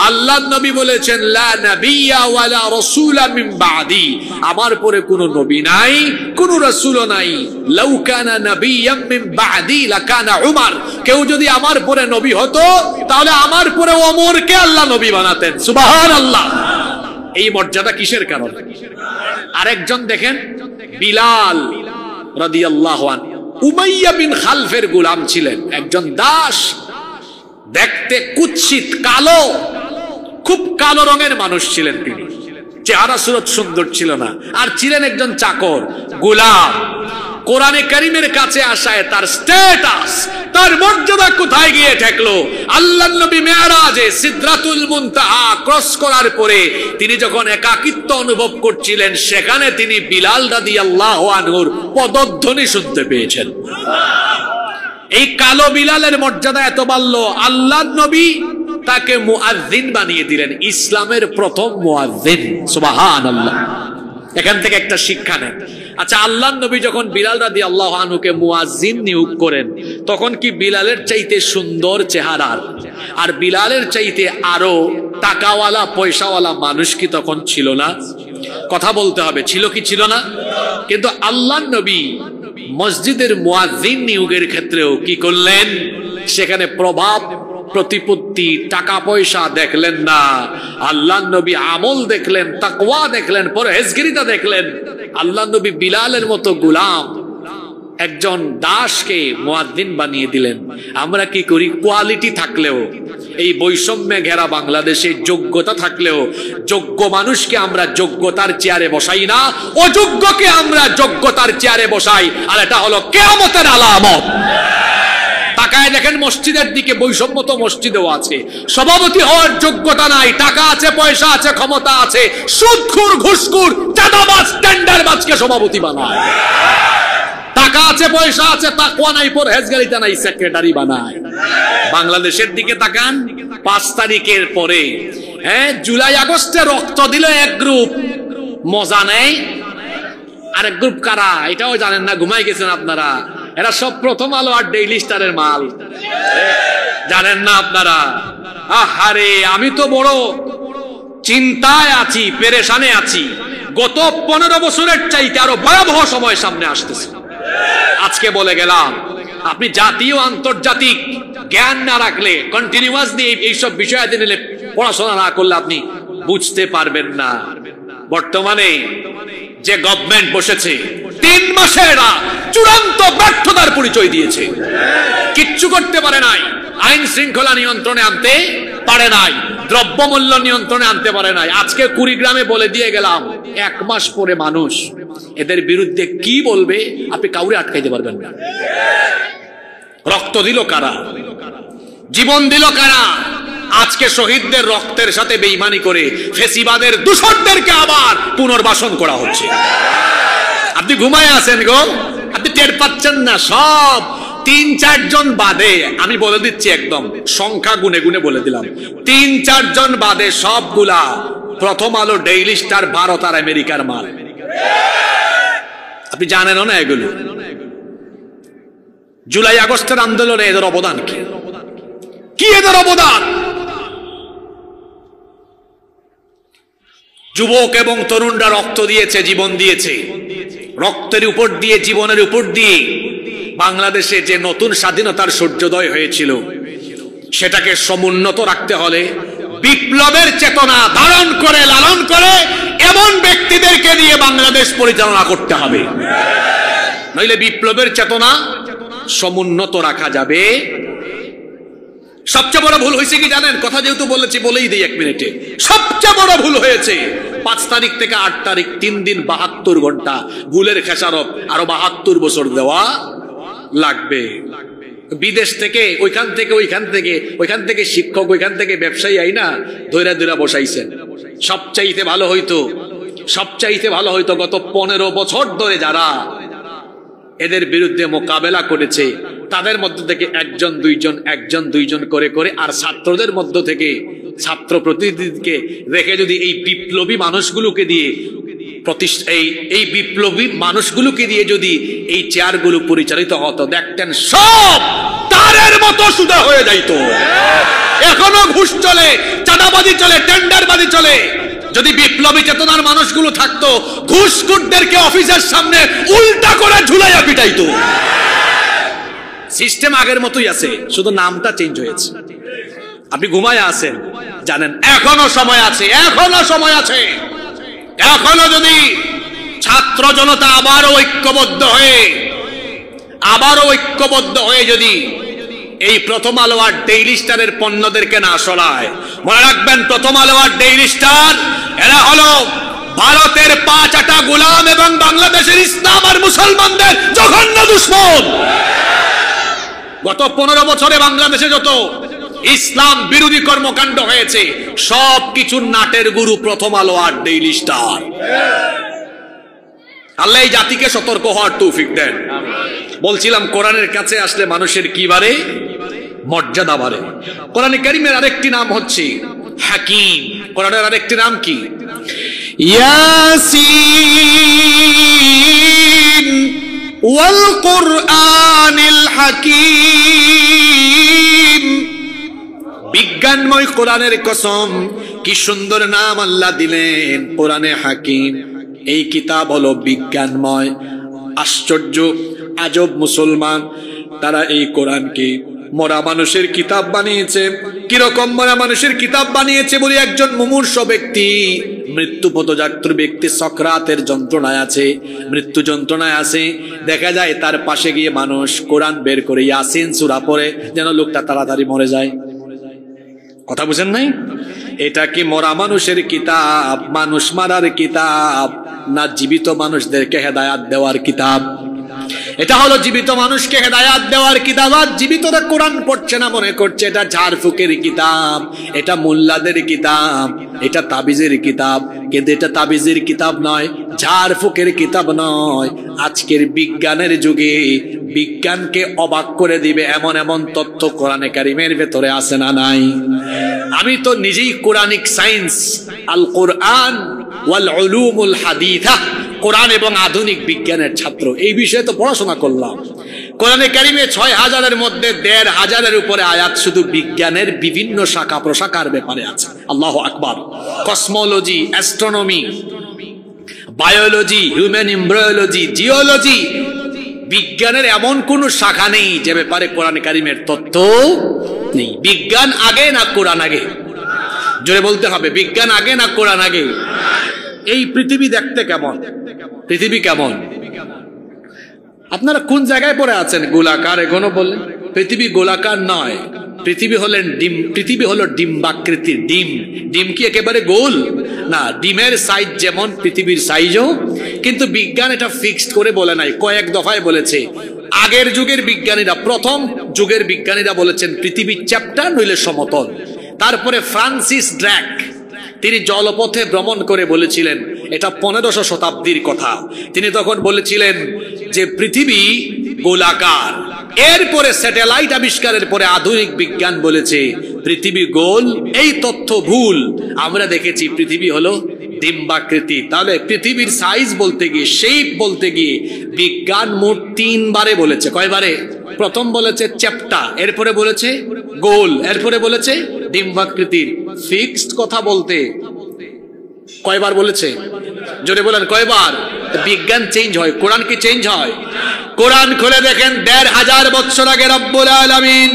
A: আল্লাহর নবী বলেছেন, লা নাবিয়্যা ওয়ালা রাসূলা মিন বাদি, আমার পরে কোনো নবী নাই, কোনো রাসূলও নাই। লাউ কানা নাবিয়্যাম মিন বাদি লাকানা উমর, কেউ যদি আমার পরে নবী হতো তাহলে আমার পরে ওমরকে আল্লাহ নবী বানাতেন। সুবহানাল্লাহ। এই মর্যাদা কিসের কারণে? আরেকজন দেখেন, বিলাল রাদিয়াল্লাহু আনহু উমাইয়া বিন খালফের গোলাম ছিলেন, একজন দাস, দেখতে কুৎসিত, কালো, খুব কালো রঙের মানুষ ছিলেন তিনি। চেহারা সুরত সুন্দর ছিল না, আর ছিলেন একজন চাকর, গোলাম। কোরআনে কারীমের কাছে আসায় তার স্ট্যাটাস, তার মর্যাদা কোথায় গিয়ে ঠেকলো? আল্লাহর নবী মেরাজে সিদরাতুল মুনতাহা ক্রস করার পরে তিনি যখন একাকিত্ব অনুভব করছিলেন, সেখানে তিনি বিলাল রাদিয়াল্লাহু আনহুর পদধ্বনি শুনতে পেয়েছেন। এই কালো বিলালের মর্যাদা এত বাড়লো, আল্লাহর নবী তাকে মুয়াজ্জিন বানিয়ে দিলেন, ইসলামের প্রথম মুয়াজ্জিন। সুবহানাল্লাহ। এখান থেকে একটা শিক্ষা নেন। আচ্ছা, আল্লাহর নবী যখন বিলাল রাদিয়াল্লাহু আনহুকে মুয়াজ্জিন নিয়োগ করেন, তখন কি বিলালের চাইতে সুন্দর চেহারার আর বিলালের চাইতে আরো টাকাওয়ালা পয়সাওয়ালা মানুষ কি তখন ছিল না? কথা বলতে হবে, ছিল কি ছিল না? কিন্তু আল্লাহর নবী মসজিদের মুয়াজ্জিন নিয়োগের ক্ষেত্রেও কি করলেন? সেখানে প্রভাব প্রতিপত্তি টাকা পয়সা দেখলেন না, আল্লাহর নবী আমল দেখলেন, তাকওয়া দেখলেন, পরহেজগারিতা দেখলেন। আল্লাহর নবী বিলালের মতো গোলাম একজন দাসকে মুয়াজ্জিন বানিয়ে দিলেন। আমরা কি করি? কোয়ালিটি থাকলেও, এই বৈষম্যে ঘেরা বাংলাদেশে যোগ্যতা থাকলেও যোগ্য মানুষকে আমরা যোগ্যতার চেয়ারে বসাই না, অযোগ্যকে আমরা যোগ্যতার চেয়ারে বসাই। আর এটা হলো কিয়ামতের আলামত। তাকায় দেখেন মসজিদের দিকে, বৈষম্য তো মসজিদেও আছে। সভাপতি হওয়ার যোগ্যতা নাই, টাকা আছে, পয়সা আছে, ক্ষমতা আছে, সুদখোর, ঘুষখোর, চাঁদাবাজ, টেন্ডারবাজকে সভাপতি বানায়। টাকা আছে, পয়সা আছে, তাকওয়া নাই, পরহেজগারিতা নাই, সেক্রেটারি বানায়। বাংলাদেশের দিকে তাকান, 5 তারিখের পরে জুলাই আগস্টে রক্ত দিল এক গ্রুপ, মজা নেই। আরেক গ্রুপ কারা এটাও জানেন না, ঘুমাই গেছেন আপনারা। এরা সব প্রথম আলো আর ডেইলি স্টারের মাল, জানেন না আপনারা। আহারে, আমি তো বড় চিন্তায় আছি, পেরেশানে আছি। গত 15 বছরের চাইতে আরো ভয়াবহ সময় সামনে আসতেছে। আজকে বলে গেলাম, আপনি জাতীয় আন্তর্জাতিক জ্ঞান না রাখলে, কন্টিনিউয়াসলি এইসব বিষয়াদি নিলে, পড়াশোনা না করলে আপনি বুঝতে পারবেন না। বর্তমানে যে গভর্নমেন্ট বসেছে, 3 মাসে এরা চূড়ান্ত ব্যর্থতার পরিচয় দিয়েছে। কিচ্ছু করতে পারে নাই, আইন শৃঙ্খলা নিয়ন্ত্রণে আনতে পারে নাই, দ্রব্যমূল্য নিয়ন্ত্রণে আনতে পারে নাই। আজকে কুড়িগ্রামে বলে দিয়ে গেলাম, 1 মাস পরে মানুষ এদের বিরুদ্ধে কি বলবে আপনি কাউরে আটকাইতে পারবেন না। রক্ত দিল কারা, জীবন দিল কারা? আজকে শহীদদের রক্তের সাথে বেঈমানি করে ফেসিবাদের দূষণদেরকে আবার পুনর্বাসন করা হচ্ছে। আপনি ঘুমায় আছেন গো, আপনি টের পাচ্ছেন না। সব 3-4 জন বাদে, আমি বলে দিচ্ছি একদম সংখ্যা গুনে গুনে বলে দিলাম, 3-4 জন বাদে সবগুলা প্রথম আলো, ডেইলি স্টার, ভারত আর আমেরিকার মাল। আপনি জানেনও না এগুলো। জুলাই আগস্টের আন্দোলনে এদের অবদান কি? কি এদের অবদান? যুবক এবং তরুণরা রক্ত দিয়েছে, জীবন দিয়েছে। রক্তের উপর দিয়ে, জীবনের উপর দিয়ে বাংলাদেশে যে নতুন স্বাধীনতার সূর্যোদয় হয়েছিল, সেটাকে সমুন্নত রাখতে হলে বিপ্লবের চেতনা ধারণ করে, লালন করে এমন ব্যক্তিদেরকে দিয়ে বাংলাদেশ পরিচালনা করতে হবে। নইলে বিপ্লবের চেতনা সমুন্নত রাখা যাবে। সবচেয়ে বড় ভুল হয়েছে কি জানেন? কথা যেহেতু বলেছি বলেই দিই 1 মিনিটে। সবচেয়ে বড় ভুল হয়েছে 5 তারিখ থেকে 8 তারিখ 3 দিন 72 ঘন্টা ভুলের খেসারত আরো 72 বছর দেওয়া লাগবে। বিদেশ থেকে, ওইখান থেকে শিক্ষক, ওইখান থেকে ব্যবসায়ী আইনা ধৈরা ধৈরা বসাইছেন। সবচাইতে ভালো হইতো গত 15 বছর ধরে যারা এদের বিরুদ্ধে মোকাবেলা করেছে, তাদের মধ্য থেকে 1জন 2জন করে করে, আর ছাত্রদের মধ্য থেকে ছাত্র প্রতিনিধিকে রেখে যদি এই বিপ্লবী মানুষগুলোকে দিয়ে এই বিপ্লবী মানুষগুলোকে দিয়ে যদি এই চেয়ারগুলো পরিচালিত হতো, দেখতেন সব তারের মতো সুদা হয়ে যাইতো। এখনো ঘুষ চলে, চাঁদাবাজি চলে, টেন্ডারবাজি চলে। যদি বিপ্লবী চেতনার মানুষগুলো থাকতো, ঘুষখোরদেরকে অফিসের সামনে উল্টা করে ঝুলাইয়া পিটাইতো। সিস্টেম আগের মতোই আছে, শুধু নামটা চেঞ্জ হয়েছে। আপনি ঘুমায় আছেন, জানেন এখনো সময় আছে, এখনো যদি ছাত্র জনতা আবারও ঐক্যবদ্ধ হয়ে যদি এই প্রথম আলো আর ডেইলি স্টারের পণ্যদেরকে না সরায়, মনে রাখবেন প্রথম আলো আর ডেইলি স্টার এরা হলো ভারতের 5 আটা গোলাম এবং বাংলাদেশের ইসলাম আর মুসলমানদের জঘন্য দুশমন। গত 15 বছরে বাংলাদেশে যত ইসলাম বিরোধী কর্মকাণ্ড হয়েছে, সব কিছুর নাটের গুরু প্রথম আলো আর ডেইলি স্টার। আল্লাহ এই জাতিকে সতর্ক হওয়ার তৌফিক দেন। বলছিলাম কোরআনের কাছে আসলে মানুষের কি বাড়ে? মর্যাদা বাড়ে। কোরআনে কারীমের আরেকটি নাম হচ্ছে হাকিম। কোরআনের আরেকটি নাম কি? ইয়াসিন ওয়াল কুরআনিল হাকিম। বিজ্ঞানময় কোরআনের কসম, কি সুন্দর নাম আল্লাহ দিলেন, কোরআনে হাকিম। এই কিতাব হলো বিজ্ঞানময়। আশ্চর্য আজব মুসলমান, তারা এই কোরআনকে মরা মানুষের কিতাব বানিয়েছে। কিরকম মরা মানুষের কিতাব বানিয়েছে বলে, একজন মুমূর্ষ ব্যক্তি, মৃত্যু পথযাত্র ব্যক্তি সকরাতের যন্ত্রণায় আছে, মৃত্যু যন্ত্রণায় আছে, দেখা যায় তার পাশে গিয়ে মানুষ কোরআন বের করে ইয়াসিন সূরা পড়ে যেন লোকটা তাড়াতাড়ি মরে যায়। কথা বুঝেন নাই? এটা কি মরা মানুষের কিতাব, মানুষ মারার কিতাব, না জীবিত মানুষদেরকে হেদায়াত দেওয়ার কিতাব? এটা হলো জীবিত মানুষকে হেদায়াত দেওয়ার কিতাব। আর জীবিতরা কোরআন পড়ছে না, মনে করছে এটা ঝাড়ফুকের কিতাব, এটা মোল্লাদের কিতাব, এটা তাবিজের কিতাব। কিন্তু এটা তাবিজের কিতাব নয়, ঝাড়ফুকের কিতাব নয়। আজকের বিজ্ঞানের যুগে বিজ্ঞানকে অবাক করে দিবে এমন এমন তথ্য কোরআনে কারিমের ভেতরে আছে না নাই? আমি তো নিজেই কোরআনিক সায়েন্স, আল কোরআন ওয়াল উলুমুল হাদিথা, কোরআন এবং আধুনিক বিজ্ঞানের ছাত্র। এই বিষয়ে তো পড়াশোনা করলাম। কোরআনে কারিমে ৬,০০০-এর মধ্যে ১৫০০-এর উপরে আয়াত শুধু বিজ্ঞানের বিভিন্ন শাখা প্রশাখার ব্যাপারে আছে। আল্লাহু আকবার। Cosmology, astronomy, biology, human embryology, geology, বিজ্ঞানের এমন কোন শাখা নেই যে ব্যাপারে কোরআন কারিমের তথ্য নেই। বিজ্ঞান আগে না কোরআন আগে? জোরে বলতে হবে, বিজ্ঞান আগে না কোরআন আগে? এই পৃথিবী দেখতে কেমন? পৃথিবী কেমন? আপনারা কোন জায়গায় পড়ে আছেন? গোলাকার এখনো বললেন? পৃথিবী গোলাকার নয়, পৃথিবী হলেন ডিম। পৃথিবী হলো ডিম্বাকৃতির। ডিম, ডিম কি একেবারে গোল না? ডিমের সাইজ যেমন পৃথিবীর সাইজও। কিন্তু বিজ্ঞান এটা ফিক্সড করে বলে নাই, কয়েক দফায় বলেছে। আগের যুগের বিজ্ঞানীরা, প্রথম যুগের বিজ্ঞানীরা বলেছেন পৃথিবী চ্যাপ্টা নইলে সমতল। তারপরে ফ্রান্সিস ড্রাক, তিনি জলপথে ভ্রমণ করে বলেছিলেন, এটা ১৫০০ শতাব্দীর কথা। তিনি তখন বলেছিলেন যে পৃথিবী গোলাকার। এরপরে স্যাটেলাইট আবিষ্কারের পরে আধুনিক বিজ্ঞান বলেছে পৃথিবী গোল। এই তথ্য ভুল। আমরা দেখেছি পৃথিবী হলো ডিম্বাকৃতি। তাহলে পৃথিবীর সাইজ বলতে গিয়ে, শেপ বলতে গিয়ে বিজ্ঞান মোট ৩ বারে বলেছে। কয়বারে? প্রথম বলেছে চ্যাপ্টা, এরপরে বলেছে গোল, এরপরে বলেছে ডিম্বাকৃতির। ফিক্সড কথা বলতে কয়বার বলেছে? জোরে বলেন কয়বার? বিজ্ঞান চেঞ্জ হয়, কোরআন কি চেঞ্জ হয়? কোরআন খুলে দেখেন, ১৫০০ বছর আগে রব্বুল আলামিন,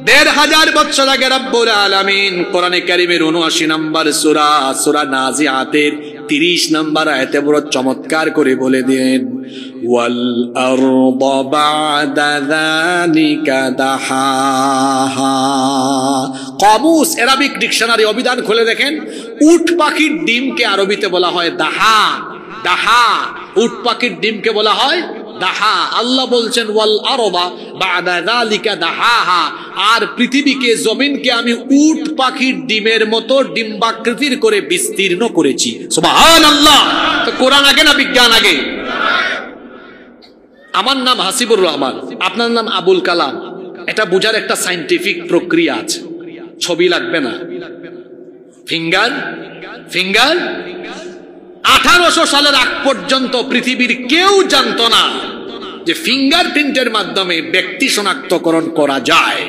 A: ১৫০০ বছর আগে রব্বুল আলামিন কোরআনে কারিমের ৭৯ নম্বর সূরা, সূরা নাজিআতের ৩০ নম্বর আয়াতে বড় চমৎকার করে বলে দেন, ওয়াল আরদ বা'দা যালিকা দাহাহা। কামুস, আরবিক ডিকশনারি, অভিধান খুলে দেখেন, উট পাখির ডিমকে আরবিতে বলা হয় দাহা। দাহা, উট পাখির ডিমকে বলা হয় দাহা। আল্লাহ বলছেন ওয়াল আরদা বা'দা যালিকা দাহাহা, আর পৃথিবীকে, জমিনকে আমি উট পাখির ডিমের মতো ডিম্বাকৃতির করে বিস্তীর্ণ করেছি। সুবহানাল্লাহ। তো কোরআন আগে না বিজ্ঞান আগে? আমার নাম হাসিবুর রহমান, আপনার নাম আবুল কালাম। এটা বোঝার একটা সায়েন্টিফিক প্রক্রিয়া আছে। ছবি লাগবে না, ফিঙ্গার। ১৮০০ সালের আগ পর্যন্ত পৃথিবীর কেউ জানতো না যে ফিঙ্গারপ্রিন্টের মাধ্যমে ব্যক্তি শনাক্তকরণ করা যায়।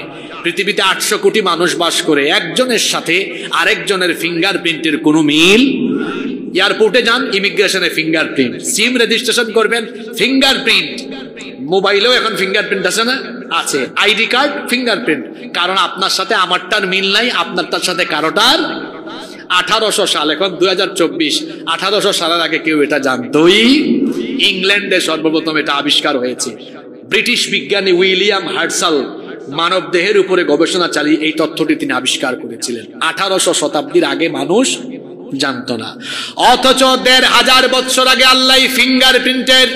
A: পৃথিবীতে ৮০০ কোটি মানুষ বাস করে, একজনের সাথে আরেকজনের ফিঙ্গারপ্রিন্টের কোনো মিল। এয়ারপোর্টে যান, ইমিগ্রেশনে ফিঙ্গারপ্রিন্ট। সিম রেজিস্ট্রেশন করবেন, ফিঙ্গারপ্রিন্ট। মোবাইলেও এখন ফিঙ্গারপ্রিন্ট আছে না? আছে। ID card, fingerprint. কারণ আপনার সাথে আমারটার মিল নাই, আপনারটার সাথে কারোটার। ১৮০০ সাল, এখন ২০২৪। ১৮০০ সালের আগে কেউ এটা জানতোই? ইংল্যান্ডে সর্বপ্রথম এটা আবিষ্কার হয়েছে। ব্রিটিশ বিজ্ঞানী উইলিয়াম হার্টসাল মানব দেহের উপরে গবেষণা চালিয়ে এই তথ্যটি তিনি আবিষ্কার করেছিলেন। ১৮০০ শতাব্দীর আগে মানুষ জানতো না। অথচ ১৫০০ বছর আগে আল্লাহ ফিঙ্গারপ্রিন্টের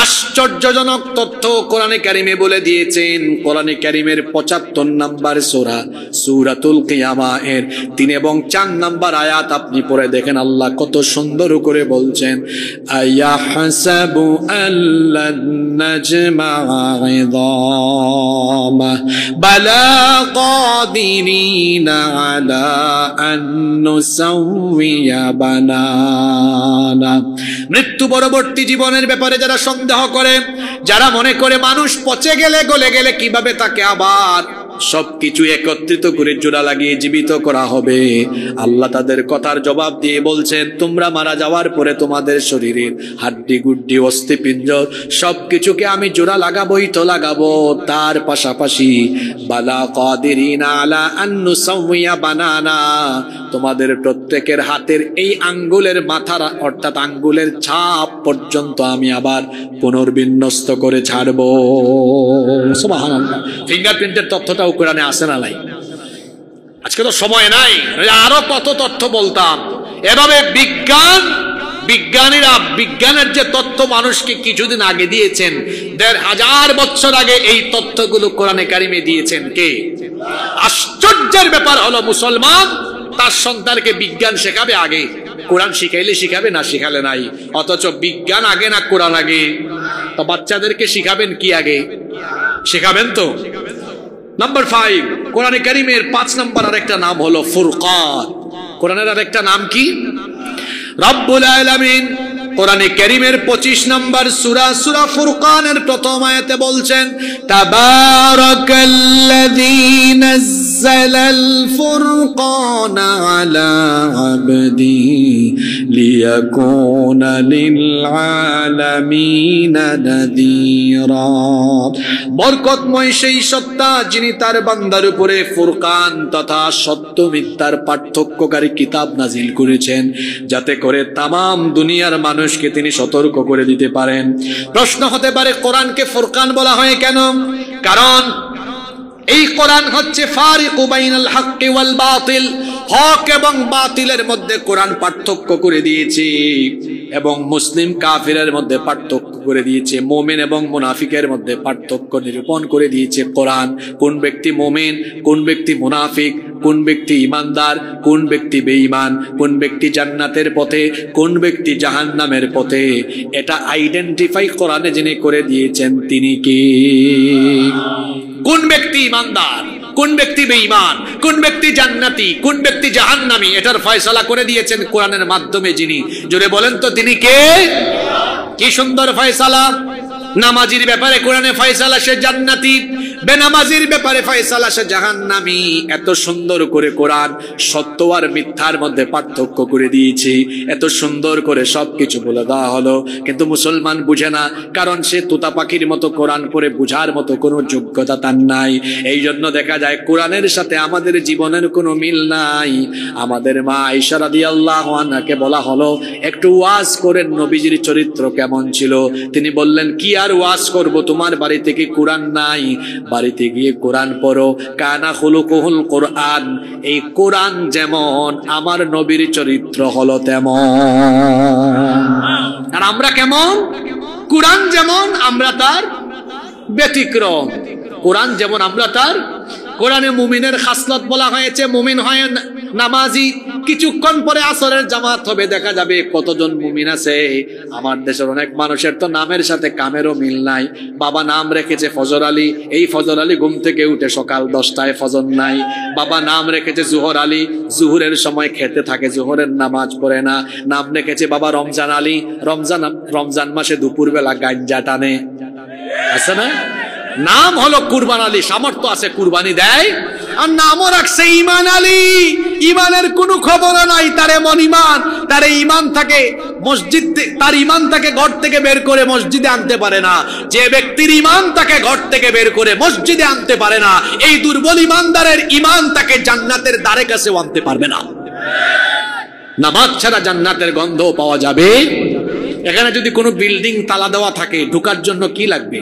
A: আশ্চর্যজনক তথ্য কোরআনে কারিমে বলে দিয়েছেন। কোরআনে কারিমের ৭৫ নম্বর সূরা, সূরাতুল কিয়ামা এর ৩ এবং ৪ নম্বর আয়াত আপনি পড়ে দেখেন, আল্লাহ কত সুন্দর করে বলছেন, আয়াহসাবু আল্লান নাজমা'a ইযামা বালা কাদিরিনা আলা আন নুসাউইয়া বানানা। মৃত্যু পরবর্তী জীবনের ব্যাপারে যারা সন্দেহ করে, যারা মনে করে মানুষ পচে গেলে, গলে গেলে কিভাবে তাকে আবার সবকিছু একত্রিত করে জোড়া লাগিয়ে জীবিত করা হবে, আল্লাহ তাদের কথার জবাব দিয়ে বলছেন, তোমরা মারা যাওয়ার পরে তোমাদের শরীরের হাড্ডি গুড্ডি অস্থিপিণ্ড সবকিছুকে আমি জোড়া লাগাবোই তো লাগাবো, তার পাশাপাশি বালা কাদিরিনা আলা আন নুসাউইয়া বানানা, তোমাদের প্রত্যেকের হাতের এই আঙ্গুলের মাথার অর্থাৎ আঙ্গুলের ছাপ পর্যন্ত আমি আবার পুনর্বিন্যস্ত করে ছাড়বো। সুবহানাল্লাহ। ফিঙ্গারপ্রিন্টের তথ্যটাও কোরআনে আসে না নাই? আজকে তো সময় নাই, আরো কত তথ্য বলতাম। এভাবে বিজ্ঞান বিজ্ঞানীরা বিজ্ঞানের যে তথ্য মানুষকে কিছুদিন আগে দিয়েছেন, ১৫০০ বছর আগে এই তথ্যগুলো কোরআনে কারিমে দিয়েছেন কে? আশ্চর্যের ব্যাপার হলো মুসলমান তার সন্তানকে বিজ্ঞান শেখাবে আগে, কোরআন শিখাইলে শিখাবে না শিখালে নাই। অথচ বিজ্ঞান আগে না কোরআন আগে? তো বাচ্চাদেরকে শিখাবেন কি আগে? শিখাবেন তো। নাম্বার 5, কোরআনে কারিমের 5 নম্বর আরেকটা নাম হলো ফুরকান। কোরআনের আরেকটা নাম কি? রব্বুল আলামিন কোরআনে কারিমের 25 নম্বর সূরা সূরা ফুরকানের প্রথম আয়াতে বলছেন, তাবারাকাল্লাযী নাযালাল ফুরকানা আলা আবদিহি লিয়াকুনা লিল আলামিনা নাযীরা। বরকতময় সেই সত্তা যিনি তার বান্দার উপরে ফুরকান তথা সত্য মিথ্যার পার্থক্যকারী কিতাব নাজিল করেছেন, যাতে করে তামাম দুনিয়ার মানুষকে তিনি সতর্ক করে দিতে পারেন। প্রশ্ন হতে পারে কোরআনকে ফুরকান বলা হয় কেন? কারণ এই কোরআন হচ্ছে ফারিকু বাইনাল হাক্কি ওয়াল বাতিল, হক এবং বাতিলের মধ্যে কোরআন পার্থক্য করে দিয়েছে, এবং মুসলিম কাফিরের মধ্যে পার্থক্য করে দিয়েছে, মুমিন এবং মুনাফিকের মধ্যে পার্থক্য নিরূপণ করে দিয়েছে কোরআন। কোন ব্যক্তি মুমিন, কোন ব্যক্তি মুনাফিক, কোন ব্যক্তি ইমানদার, কোন ব্যক্তি বেঈমান, কোন ব্যক্তি জান্নাতের পথে, কোন ব্যক্তি জাহান্নামের পথে, এটা আইডেন্টিফাই কোরআনে যিনি করে দিয়েছেন তিনি কে? কোন ব্যক্তি ইমানদার, কোন ব্যক্তি বেঈমান, কোন ব্যক্তি জান্নাতি, কোন ব্যক্তি জাহান্নামী, এটার ফয়সালা করে দিয়েছেন কোরআনের মাধ্যমে যিনি। জোরে বলেন তো তিনি কে? কি সুন্দর ফয়সালা! নামাজির ব্যাপারে কোরআনে ফয়সালা সে জান্নাতি, বেনামাজির ব্যাপারে ফয়সালা সে জাহান্নামী। এত সুন্দর করে কোরআন সত্য আর মিথ্যার মধ্যে পার্থক্য করে দিয়েছে, এত সুন্দর করে সবকিছু বলে দেওয়া হলো, কিন্তু মুসলমান বুঝে না, কারণ সে তোতা পাখির মতো কোরআন পড়ে বুঝার মতো কোনো যোগ্যতা তার নাই। এই জন্য দেখা যায় কোরআনের সাথে আমাদের জীবনের কোনো মিল নাই। আমাদের মা আয়েশা রাদিয়াল্লাহু আনহাকে বলা হলো, একটু ওয়াজ করেন নবীজির চরিত্র কেমন ছিল। তিনি বললেন, কি আর ওয়াজ করব, তোমার বাড়ি থেকে কোরআন নাই, বাড়িতে গিয়ে কোরআন পড়ো। কানা খুলুকুহুল কোরআন, এই কোরআন যেমন আমার নবীর চরিত্র হলো তেমন। আর আমরা কেমন? কোরআন যেমন আমরা তার ব্যতিক্রম, কোরআন যেমন আমরা তার। কোরআনে মুমিনের খাসলত বলা হয়েছে, মুমিন হয় নামাজি, কিছুক্ষণ পরে আসরের জামাত হবে, দেখা যাবে কতজন মুমিন আছে। আমার দেশের অনেক মানুষের তো নামের সাথে কামেরও মিল নাই। বাবা নাম রেখেছে ফজর আলী, এই ফজর আলী ঘুম থেকে উঠে সকাল 10টায় ফজর নাই। বাবা নাম রেখেছে জোহর আলী, জোহরের সময় খেতে থাকে, জোহরের নামাজ পড়ে না। নাম রেখেছে বাবা রমজান আলী, রমজান মাসে দুপুরবেলা গাঞ্জা টানে, আছে না? নাম হলো কুরবান আলী, সামর্থ্য আছে কুরবানি দেয়। আর নামও রাখছে ঈমান আলী, ঈমানের কোনো খবর নাই। তার এমন ঈমান, তার ঈমান থাকে মসজিদ, তার ঈমান তাকে ঘর থেকে বের করে মসজিদে আনতে পারে না। যে ব্যক্তির ঈমান তাকে ঘর থেকে বের করে মসজিদে আনতে পারে না, এই দুর্বল ঈমানদারের ঈমান তাকে জান্নাতের দ্বারে কাছেও আনতে পারবে না। নামাজ ছাড়া জান্নাতের গন্ধ পাওয়া যাবে? এখানে যদি কোনো বিল্ডিং তালা দেওয়া থাকে, ঢোকার জন্য কি লাগবে?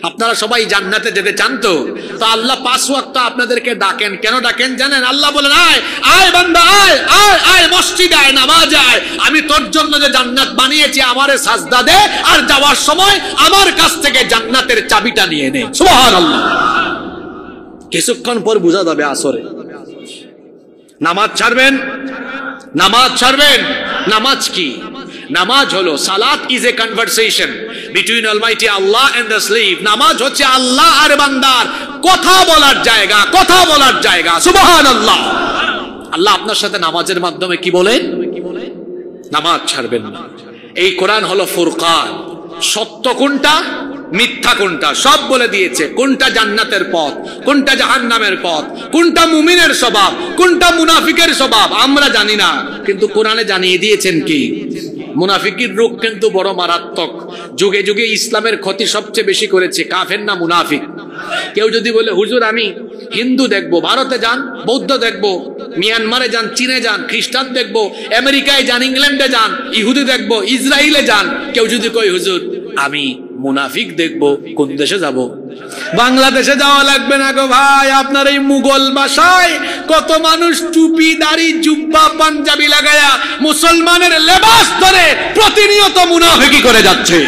A: আপনারা সবাই জান্নাতে যেতে চান তো? তো আল্লাহ 5 ওয়াক্ত আপনাদেরকে ডাকেন, কেন ডাকেন জানেন? আল্লাহ বলেন, আয় আয় বান্দা, আয় আয় আয় মসজিদে আয়, নামাজ আয়, আমি তোর জন্য যে জান্নাত বানিয়েছি আমারে সাজদা দে, আর যাওয়ার সময় আমার কাছ থেকে জান্নাতের চাবিটা নিয়ে নে। সুবহানাল্লাহ। কিছুক্ষণ পর বোঝা যাবে আসরে নামাজ ছাড়বেন, নামাজ ছাড়বেন। নামাজ কি? নামাজ হলো, সালাত is a conversation between almighty Allah and the slave. নামাজ হচ্ছে আল্লাহ আর বান্দার কথা বলার জায়গা, কথা বলার জায়গা। সুবহানাল্লাহ। আল্লাহ আপনার সাথে নামাজের মাধ্যমে কি বলেন? নামাজ ছাড়বেন না। এই কোরআন হলো ফুরকান, সত্য কোনটা মিথ্যা কোনটা সব বলে দিয়েছে। কোনটা জান্নাতের পথ, কোনটা জাহান্নামের পথ, কোনটা মুমিনের স্বভাব, কোনটা মুনাফিকের স্বভাব আমরা জানি না, কিন্তু কোরআনে জানিয়ে দিয়েছেন কি? মুনাফিকের রোগ কিন্তু বড় মারাত্মক। যুগে যুগে ইসলামের ক্ষতি সবচেয়ে বেশি করেছে কাফের না মুনাফিক। কেউ যদি বলে, হুজুর আমি হিন্দু দেখবো, ভারতে যান, বৌদ্ধ দেখবো, মিয়ানমারে যান, চীনে যান, খ্রিস্টান দেখবো, আমেরিকায় যান, ইংল্যান্ডে যান, ইহুদি দেখবো, ইসরায়েলে যান। কেউ যদি কয় হুজুর আমি মুনাফিক দেখবো, কোন দেশে যাব? বাংলাদেশে যাওয়া লাগবে না গো ভাই। আপনার এই মুঘল ভাষায় কত মানুষ টুপি দাড়ি জুব্বা পাঞ্জাবি লাগায়া মুসলমানের লেবাস ধরে প্রতিনিয়ত মুনাফিকি করে যাচ্ছে।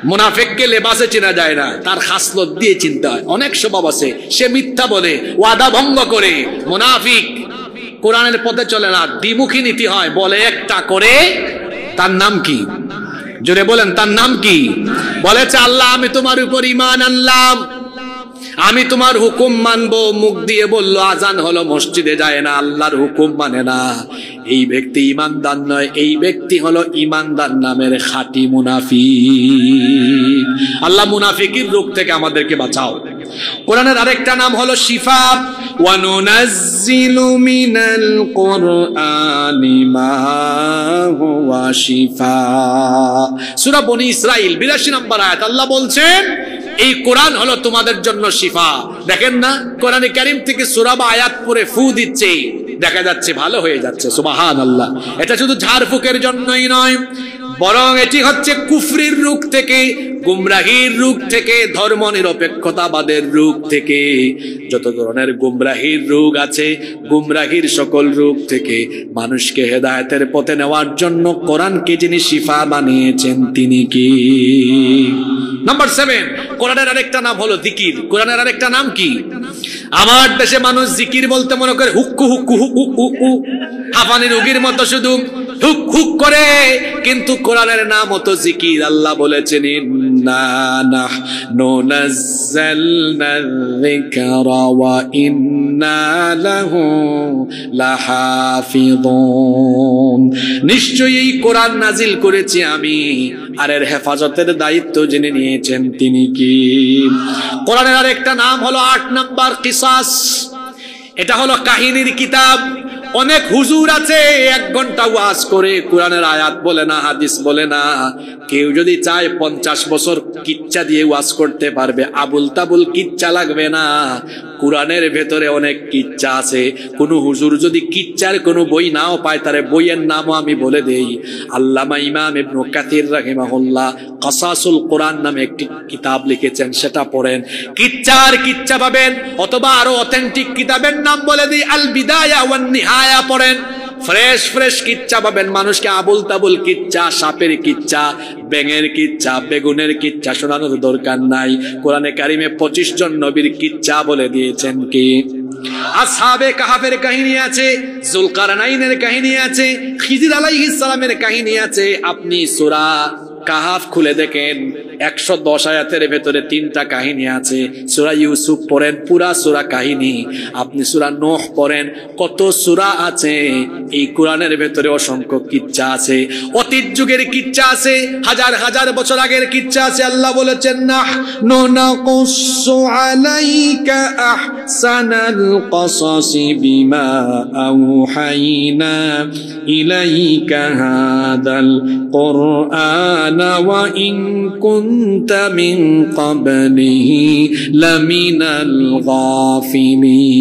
A: মুনাফিককে লেবাসে চেনা যায় না, তার খাসলত দিয়ে চিনতে হয়। অনেক স্বভাব আছে, সে মিথ্যা বলে, ওয়াদা ভঙ্গ করে। মুনাফিক কোরআনের পথে চলে না, দ্বিমুখী নীতি হয়, বলে একটা করে। তার নাম কি? জোরে বলেন, তার নাম কি? বলেছে আল্লাহ আমি তোমার উপর ঈমান আনলাম, আমি তোমার হুকুম মানবো, মুখ দিয়ে বলল, আজান হলো, মসজিদে যায় না, আল্লাহর হুকুম মানে না। এই ব্যক্তি ঈমানদার নয়, এই ব্যক্তি হলো ঈমানদার নামের খাঁটি মুনাফিক। আল্লাহ মুনাফিকের রোগ থেকে আমাদেরকে বাঁচাও। কোরআনের আরেকটা নাম হলো শিফা। ওয়া নুনাজ্জিলু মিনাল কুরআনি মা হুয়া শিফা। সূরা বনী ইসরাইল 82 নম্বর আয়াত। আল্লাহ বলছেন এই কোরআন হলো তোমাদের জন্য শিফা। দেখেন না, কোরআনে কারীম থেকে সূরা বা আয়াত পড়ে ফু দিচ্ছে, দেখা যাচ্ছে ভালো হয়ে যাচ্ছে। সুবহানাল্লাহ। এটা শুধু ঝাড়ফুঁকের জন্যই নয়, বরং এটি হচ্ছে কুফরির রোগ থেকে, গুমরাহির রোগ থেকে, ধর্ম নিরপেক্ষতাবাদের রোগ থেকে, যত ধরনের গুমরাহির রোগ আছে, গুমরাহির সকল রোগ থেকে মানুষকে হেদায়েতের পথে নেওয়ার জন্য কোরআনকে যিনি শিফা বানিয়েছেন তিনি কি? নাম্বার 7, কোরআনের আরেকটা নাম হলো জিকির। কোরআনের আরেকটা নাম কি? আমার দেশে মানুষ জিকির বলতে মনে করে হুক্কু হুক্কু হুক্কু হুক্কু, হাঁপানি রোগীর মতো শুধু হুক হুক করে, কিন্তু কোরআনের নাম হতো জিকির। আল্লাহ বলেছেন ইন্না নাহনু নাযালনা যিকরা ওয়া ইন্না লাহু লাহাফিযুন। নিশ্চয়ই এই কোরআন নাজিল করেছি আমি, আর এর হেফাজতের দায়িত্ব যিনি নিয়েছেন তিনি কি? কোরআনের আরেকটা নাম হলো 8 নাম্বার কিসাস। এটা হলো কাহিনীর কিতাব। অনেক হুজুর আছে 1 ঘন্টা ওয়াজ করে, কোরআনের আয়াত বলে না, হাদিস বলে না। কেউ যদি চায় 50 বছর কিচ্ছা দিয়ে ওয়াজ করতে পারবে, আবুল তাবুল কিচ্ছা লাগবে না। কোরআনের ভেতরে অনেক কিচ্ছা আছে। কোন হুজুর যদি কিচ্ছার কোনো বই নাও পায়, তার বইয়ের নামও আমি বলে দেই। আল্লামা ইমাম ইবনে কাসির রাহিমাহুল্লাহ কাসাসুল কোরআন নামে একটি কিতাব লিখেছেন, সেটা পড়েন, কিচ্ছা পাবেন। অথবা আরো অথেন্টিক কিতাবের নাম বলে দিই, আল বিদায়া ওয়ান নিহায়া পড়েন, ফ্রেশ কিচ্ছা পাবেন। মানুষকে আবুল তাবুল কিচ্ছা, সাপের কিচ্ছা, ব্যাঙের কিচ্ছা, বেগুনের কিচ্ছা শোনানোর দরকার নাই। কোরআনে কারিমে 25 জন নবীর কিচ্ছা বলে দিয়েছেন কি? আসহাবে কাহাফের কাহিনী আছে, যুলকারনাইনের কাহিনী আছে, খিজির আলাইহিস সালামের কাহিনী আছে। আপনি সূরা কাহাফ খুলে দেখেন, 110 আয়াতের ভেতরে 3টা কাহিনী আছে। সূরা ইউসুফ পড়েন, পুরা সূরা কাহিনী। আপনি সূরা নূহ পড়েন, কত সূরা আছে। এই কোরআনের ভেতরে অসংখ্য কিচ্ছা আছে, অতীত যুগের কিচ্ছা আছে, হাজার বছর আগের কিচ্ছা আছে। আল্লাহ বলেছেন নাহনু নাকুসু আলাইকা আহসানাল কসাসি বিমা আওহাইনা ইলাইকা হাদাল কুরআন ওয়া ইন কুনতা মিন ক্বাবলিহি লামিনাল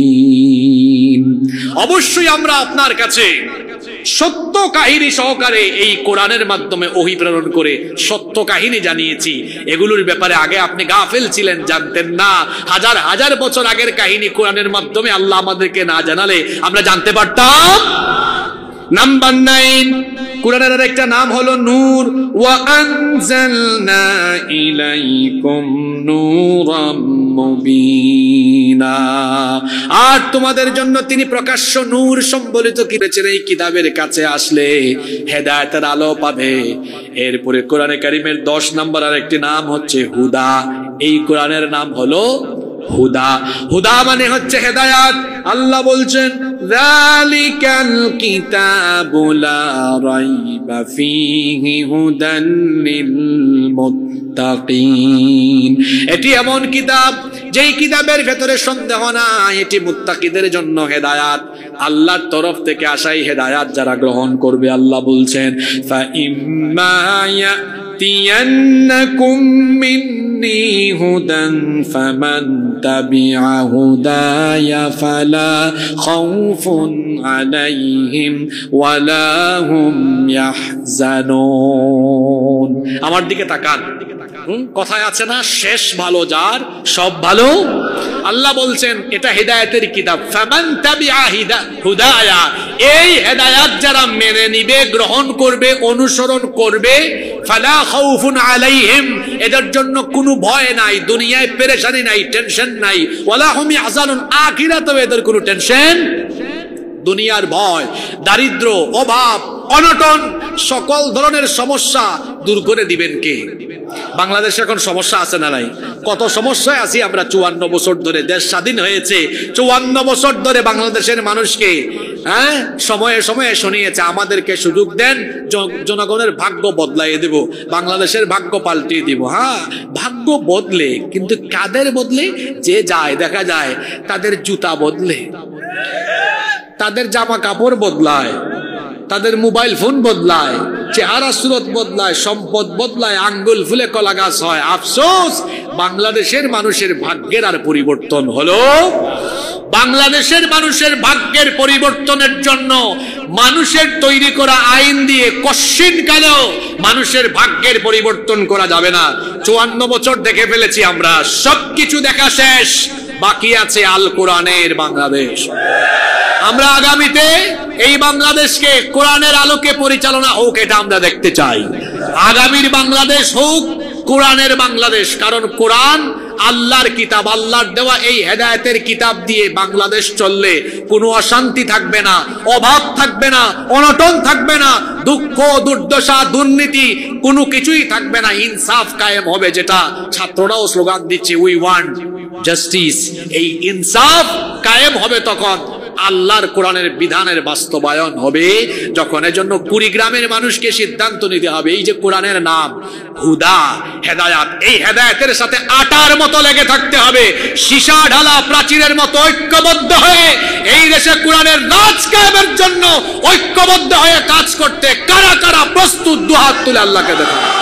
A: গাফিলিন। অবশ্যই আমরা আপনার কাছে সত্য কাহিনী সহকারে এই কোরআনের মাধ্যমে ওহী প্রেরণ করে সত্য কাহিনী জানিয়েছি। এগুলোর ব্যাপারে আগে আপনি গাফেল ছিলেন, জানতেন না। হাজার বছর আগের কাহিনী কোরআনের মাধ্যমে আল্লাহ আমাদেরকে না জানালে আমরা জানতে পারতাম? নাম্বার 9, কোরআনের আরেকটা নাম হলো নূর। ওয়া আনজালনা ইলাইকুম নূরাম মুবিনা। আর তোমাদের জন্য তিনি প্রকাশ্য নূর সম্বলিত করেছেন। এই কিতাবের কাছে আসলে হেদায়েতের আলো পাবে। এরপরে কোরআনে কারিমের 10 নম্বর আরেকটি নাম হচ্ছে হুদা। এই কোরআনের নাম হলো হুদা। হুদা মানে হচ্ছে হেদায়াত। আল্লাহ বলছেন যালিকাল কিতাবু লা রাইবা ফীহি হুদান লিল মুত্তাকিন। এটি এমন কিতাব যেই কিতাবের ভেতরে সন্দেহ নাই, এটি মুত্তাকিদের জন্য হেদায়াত। আল্লাহর তরফ থেকে আসাই হেদায়াত যারা গ্রহণ করবে। আল্লাহ বলছেন ফা ইম্মা
B: يأتينكم مني هدى فمن تبع هداي فلا خوف عليهم ولا هم يحزنون
A: আমার দিকে তাকান কথায় আছে না শেষ ভালো যার সব ভালো আল্লাহ বলছেন এটা হেদায়েতের কিতাব ফামান তাবিআ হুদায়া এই হেদায়েত যারা মেনে নিবে গ্রহণ করবে অনুসরণ করবে ফালা খাউফুন আলাইহিম এদের জন্য কোনো ভয় নাই দুনিয়ায় পেরেশানি নাই টেনশন নাই ওয়ালা হুম ইয়াহজানুন আখিরাতেও এদের কোনো টেনশন দুনিয়ার ভয় দারিদ্র অভাব অনটন সকল ধরনের সমস্যা দূর করে দিবেন কে বাংলাদেশে এখন সমস্যা আছে না নাই কত সমস্যায় আছি আমরা 54 বছর ধরে দেশ স্বাধীন হয়েছে 54 বছর ধরে বাংলাদেশের মানুষকে সময়ে সময়ে শুনিয়েছে আমাদেরকে সুযোগ দেন জনগণের ভাগ্য বদলাইয়ে দেব বাংলাদেশের ভাগ্য পাল্টিয়ে দিব হ্যাঁ ভাগ্য বদলে কিন্তু কাদের বদলে যে যায় দেখা যায় তাদের জুতা বদলে তাদের জামা কাপড় বদলায় তাদের মোবাইল ফোন বদলায় চেহারা সুরত বদলায় সম্পদ বদলায় আঙ্গুল ফুলে কলা গাছ হয় আফসোস বাংলাদেশের মানুষের ভাগ্যের আর পরিবর্তন হলো বাংলাদেশের মানুষের ভাগ্যের পরিবর্তনের জন্য মানুষের তৈরি করা আইন দিয়ে কশিন কালেও মানুষের ভাগ্যের পরিবর্তন করা যাবে না 54 বছর দেখে ফেলেছি আমরা সবকিছু দেখা শেষ বাকি আছে আল কোরআনের বাংলাদেশ আমরা আগামীতে এই বাংলাদেশকে কোরআনের আলোকে পরিচালনা হোক এটা আমরা দেখতে চাই আগামীর বাংলাদেশ হোক কোরআনের বাংলাদেশ কারণ কোরআন আল্লাহর কিতাব আল্লাহর দেওয়া এই হেদায়েতের কিতাব দিয়ে বাংলাদেশ চললে কোনো অশান্তি থাকবে না অভাব থাকবে না অনটন থাকবে না দুঃখ দুর্দশা দুর্নীতি কোনো কিছুই থাকবে না ইনসাফ কায়েম হবে যেটা ছাত্ররাও স্লোগান দিচ্ছে উই ওয়ান্ট জাস্টিস এই ইনসাফ কায়েম হবে তখন আল্লাহর কোরআনের বিধানের বাস্তবায়ন হবে যখন এজন্য কুড়িগ্রামের মানুষকে সিদ্ধান্ত নিতে হবে এই যে কোরআনের নাম হুদা হেদায়াত এই হেদায়াতের সাথে আটার মতো লেগে থাকতে হবে সীসা ঢালা প্রাচীরের মতো ঐক্যবদ্ধ হয়ে এই দেশে কোরআনের রাজ কায়েমের জন্য ঐক্যবদ্ধ হয়ে কাজ করতে কারা কারা প্রস্তুত দুহাত তুলে আল্লাহকে দেখান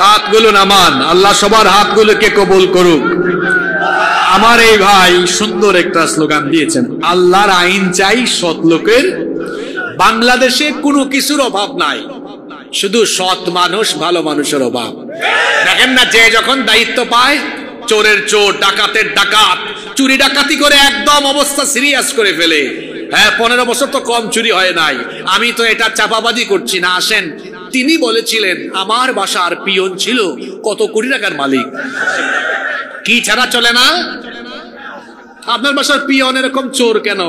A: হাতগুলো নামান আল্লাহ সবার হাতগুলোকে কবুল করুক আমার এই ভাই সুন্দর একটা স্লোগান দিয়েছেন আল্লাহর আইন চাই সৎ লোকের বাংলাদেশে কোনো কিছুর অভাব নাই শুধু সৎ মানুষ ভালো মানুষের অভাব দেখেন না যে যখন দায়িত্ব পায় চোরের চোর ডাকাতের ডাকাত চুরি ডাকাতি করে একদম অবস্থা সিরিয়াস করে ফেলে হ্যাঁ 15 বছর তো কম চুরি হয় নাই আমি তো এটা চাপাবাজি করছি না আসেন তিনি বলেছিলেন আমার বাসার পিয়ন ছিল কত কোটি টাকার মালিক কি ছাড়া চলে না আপনার বাসার পিয়ন এরকম চোর কেন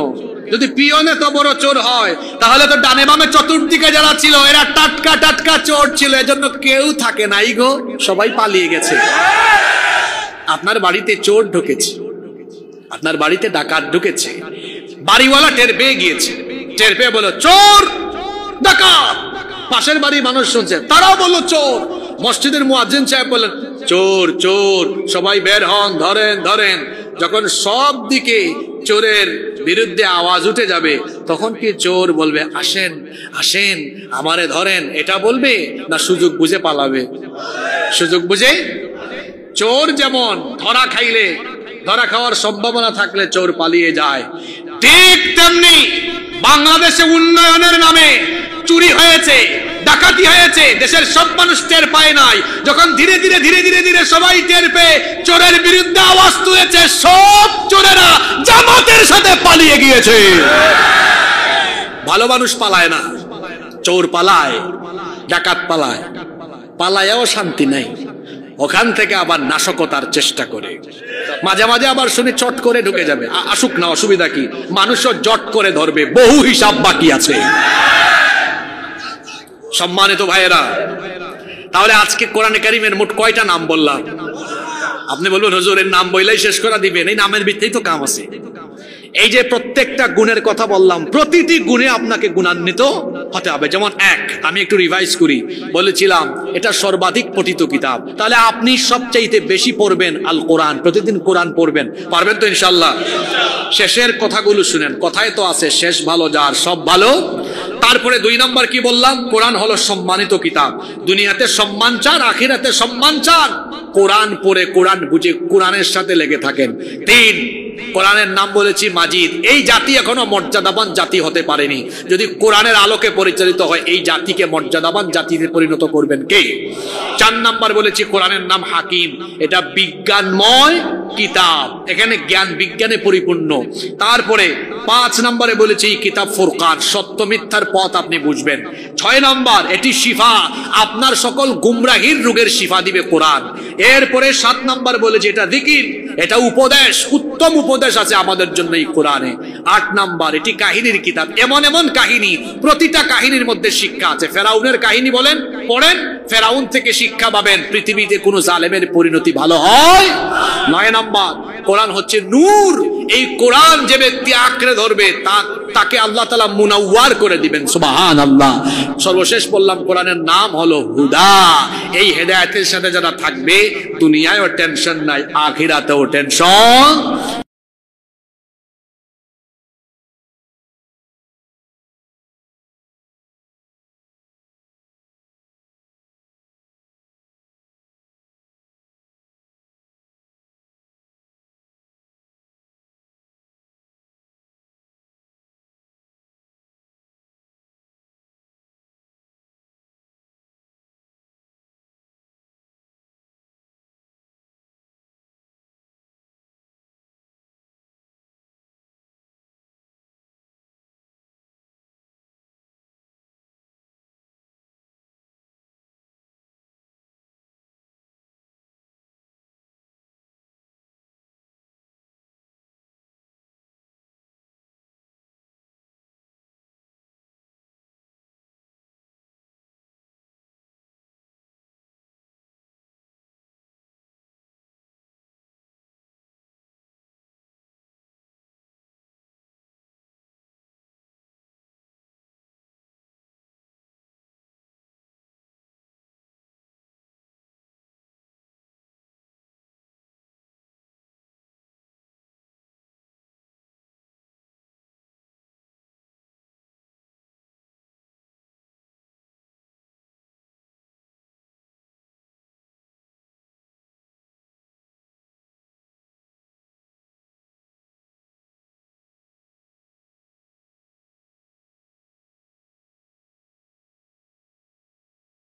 A: যদি পিয়ন এত বড় চোর হয় তাহলে তো ডানে বামে চতুর্দিকে যারা ছিল এরা টাটকা টাটকা চোর ছিল এজন্য কেউ থাকে নাই গো সবাই পালিয়ে গেছে আপনার বাড়িতে চোর ঢুকেছে আপনার বাড়িতে ডাকাত ঢুকেছে বাড়িওয়ালা টের পেয়ে গিয়েছে টের পেয়ে বলো চোর ডাকাত পাশের বাড়ি মানুষ শুনছে তারাও বললো চোর মসজিদের মুয়াজ্জিন সাহেব বললেন চোর চোর সবাই বের হন ধরেন ধরেন যখন সব দিকে চোরের বিরুদ্ধে আওয়াজ উঠে যাবে তখন কি চোর বলবে আসেন আসেন আমারে ধরেন এটা বলবে না সুযোগ বুঝে পালাবে সুযোগ বুঝে চোর যেমন ধরা খাইলে ধরা খাওয়ার সম্ভাবনা থাকলে চোর পালিয়ে যায় ঠিক তেমনি বাংলাদেশে উন্নয়নের নামে চুরি হয়েছে ডাকাতি হয়েছে দেশের সব মানুষ টের পায় নাই যখন ধীরে ধীরে ধীরে ধীরে ধীরে সবাই টের পেয়ে চোরের বিরুদ্ধে আওয়াজ তুলেছে সব চোরেরা জামাতের সাথে পালিয়ে গিয়েছে ভালো মানুষ পালায় না চোর পালায় ডাকাত পালায় পালায়ও শান্তি নাই ওখান থেকে আবার নাশকতার চেষ্টা করে মাঝে মাঝে আবার শুনি চট করে ঢুকে যাবে আসুক না অসুবিধা কি মানুষও জট করে ধরবে বহু হিসাব বাকি আছে সম্মানিত ভাইয়েরা তাহলে আজকে কোরআনে কারীমের মোট কয়টা নাম বললাম আপনি বলবেন হুজুরের নাম বললেই শেষ করে দিবেন এই নামের ভিতরেই তো কাম আছে এই যে প্রত্যেকটা গুণের কথা বললাম প্রতিটি গুণে আপনাকে গুণান্বিত হতে হবে। যেমন আমি একটু রিভাইজ করি, বলেছিলাম এটা সর্বাধিক পঠিত কিতাব, তাহলে আপনি সবচাইতে বেশি পড়বেন আল কোরআন, প্রতিদিন কোরআন পড়বেন, পারবেন তো ইনশাআল্লাহ? শেষের কথাগুলো শুনেন, কথায় তো আছে শেষ ভালো যার সব ভালো। তারপরে 2 নম্বর কি বললাম? কোরআন হলো সম্মানিত কিতাব, দুনিয়াতে সম্মান চান, আখিরাতে সম্মান চান, কোরআন পড়ে কোরআন বুঝে কোরআনের সাথে লেগে থাকেন। 3, কোরআনের নাম বলেছি মাজিদ। এই জাতি এখনো মর্যাদাবান জাতি হতে পারেনি, যদি কোরআনের আলোকে পরিচালিত হয় এই জাতিকে মর্যাদাবান জাতিতে পরিণত করবেন কে? 4 নাম্বার বলেছি কোরআনের নাম হাকিম, এটা বিজ্ঞানময় কিতাব, এখানে জ্ঞান বিজ্ঞানে পরিপূর্ণ। তারপরে 5 নম্বরে বলেছি কিতাব ফুরকান, সত্য মিথ্যার পথ আপনি বুঝবেন। 6 নম্বর এটি শিফা, আপনার সকল গুমরাহির রোগের শিফা দিবে কোরআন। এরপরে 7 নম্বর বলেছি এটা যিকির, এটা উপদেশ, উত্তম উপদেশ আছে আমাদের জন্য এই কোরআনে। 8 নাম্বার এটি কাহিনীর কিতাব, এমন এমন কাহিনী, প্রতিটা কাহিনীর মধ্যে শিক্ষা আছে। ফেরাউনের কাহিনী বলেন, পড়েন, ফেরাউন থেকে শিক্ষা পাবেন পৃথিবীতে কোন জালেমের পরিণতি ভালো হয়। 9 নাম্বার কোরআন হচ্ছে নূর, এই কোরআন যে ব্যক্তি আঁকড়ে ধরবে তাকে আল্লাহ তাআলা মুনাওয়ার করে দিবেন, সুবহানাল্লাহ। সর্বশেষ বললাম কোরআনের নাম হলো হুদা, এই হেদায়েতের সাথে যারা থাকবে দুনিয়ায়ও টেনশন নাই, আখিরাতেও টেনশন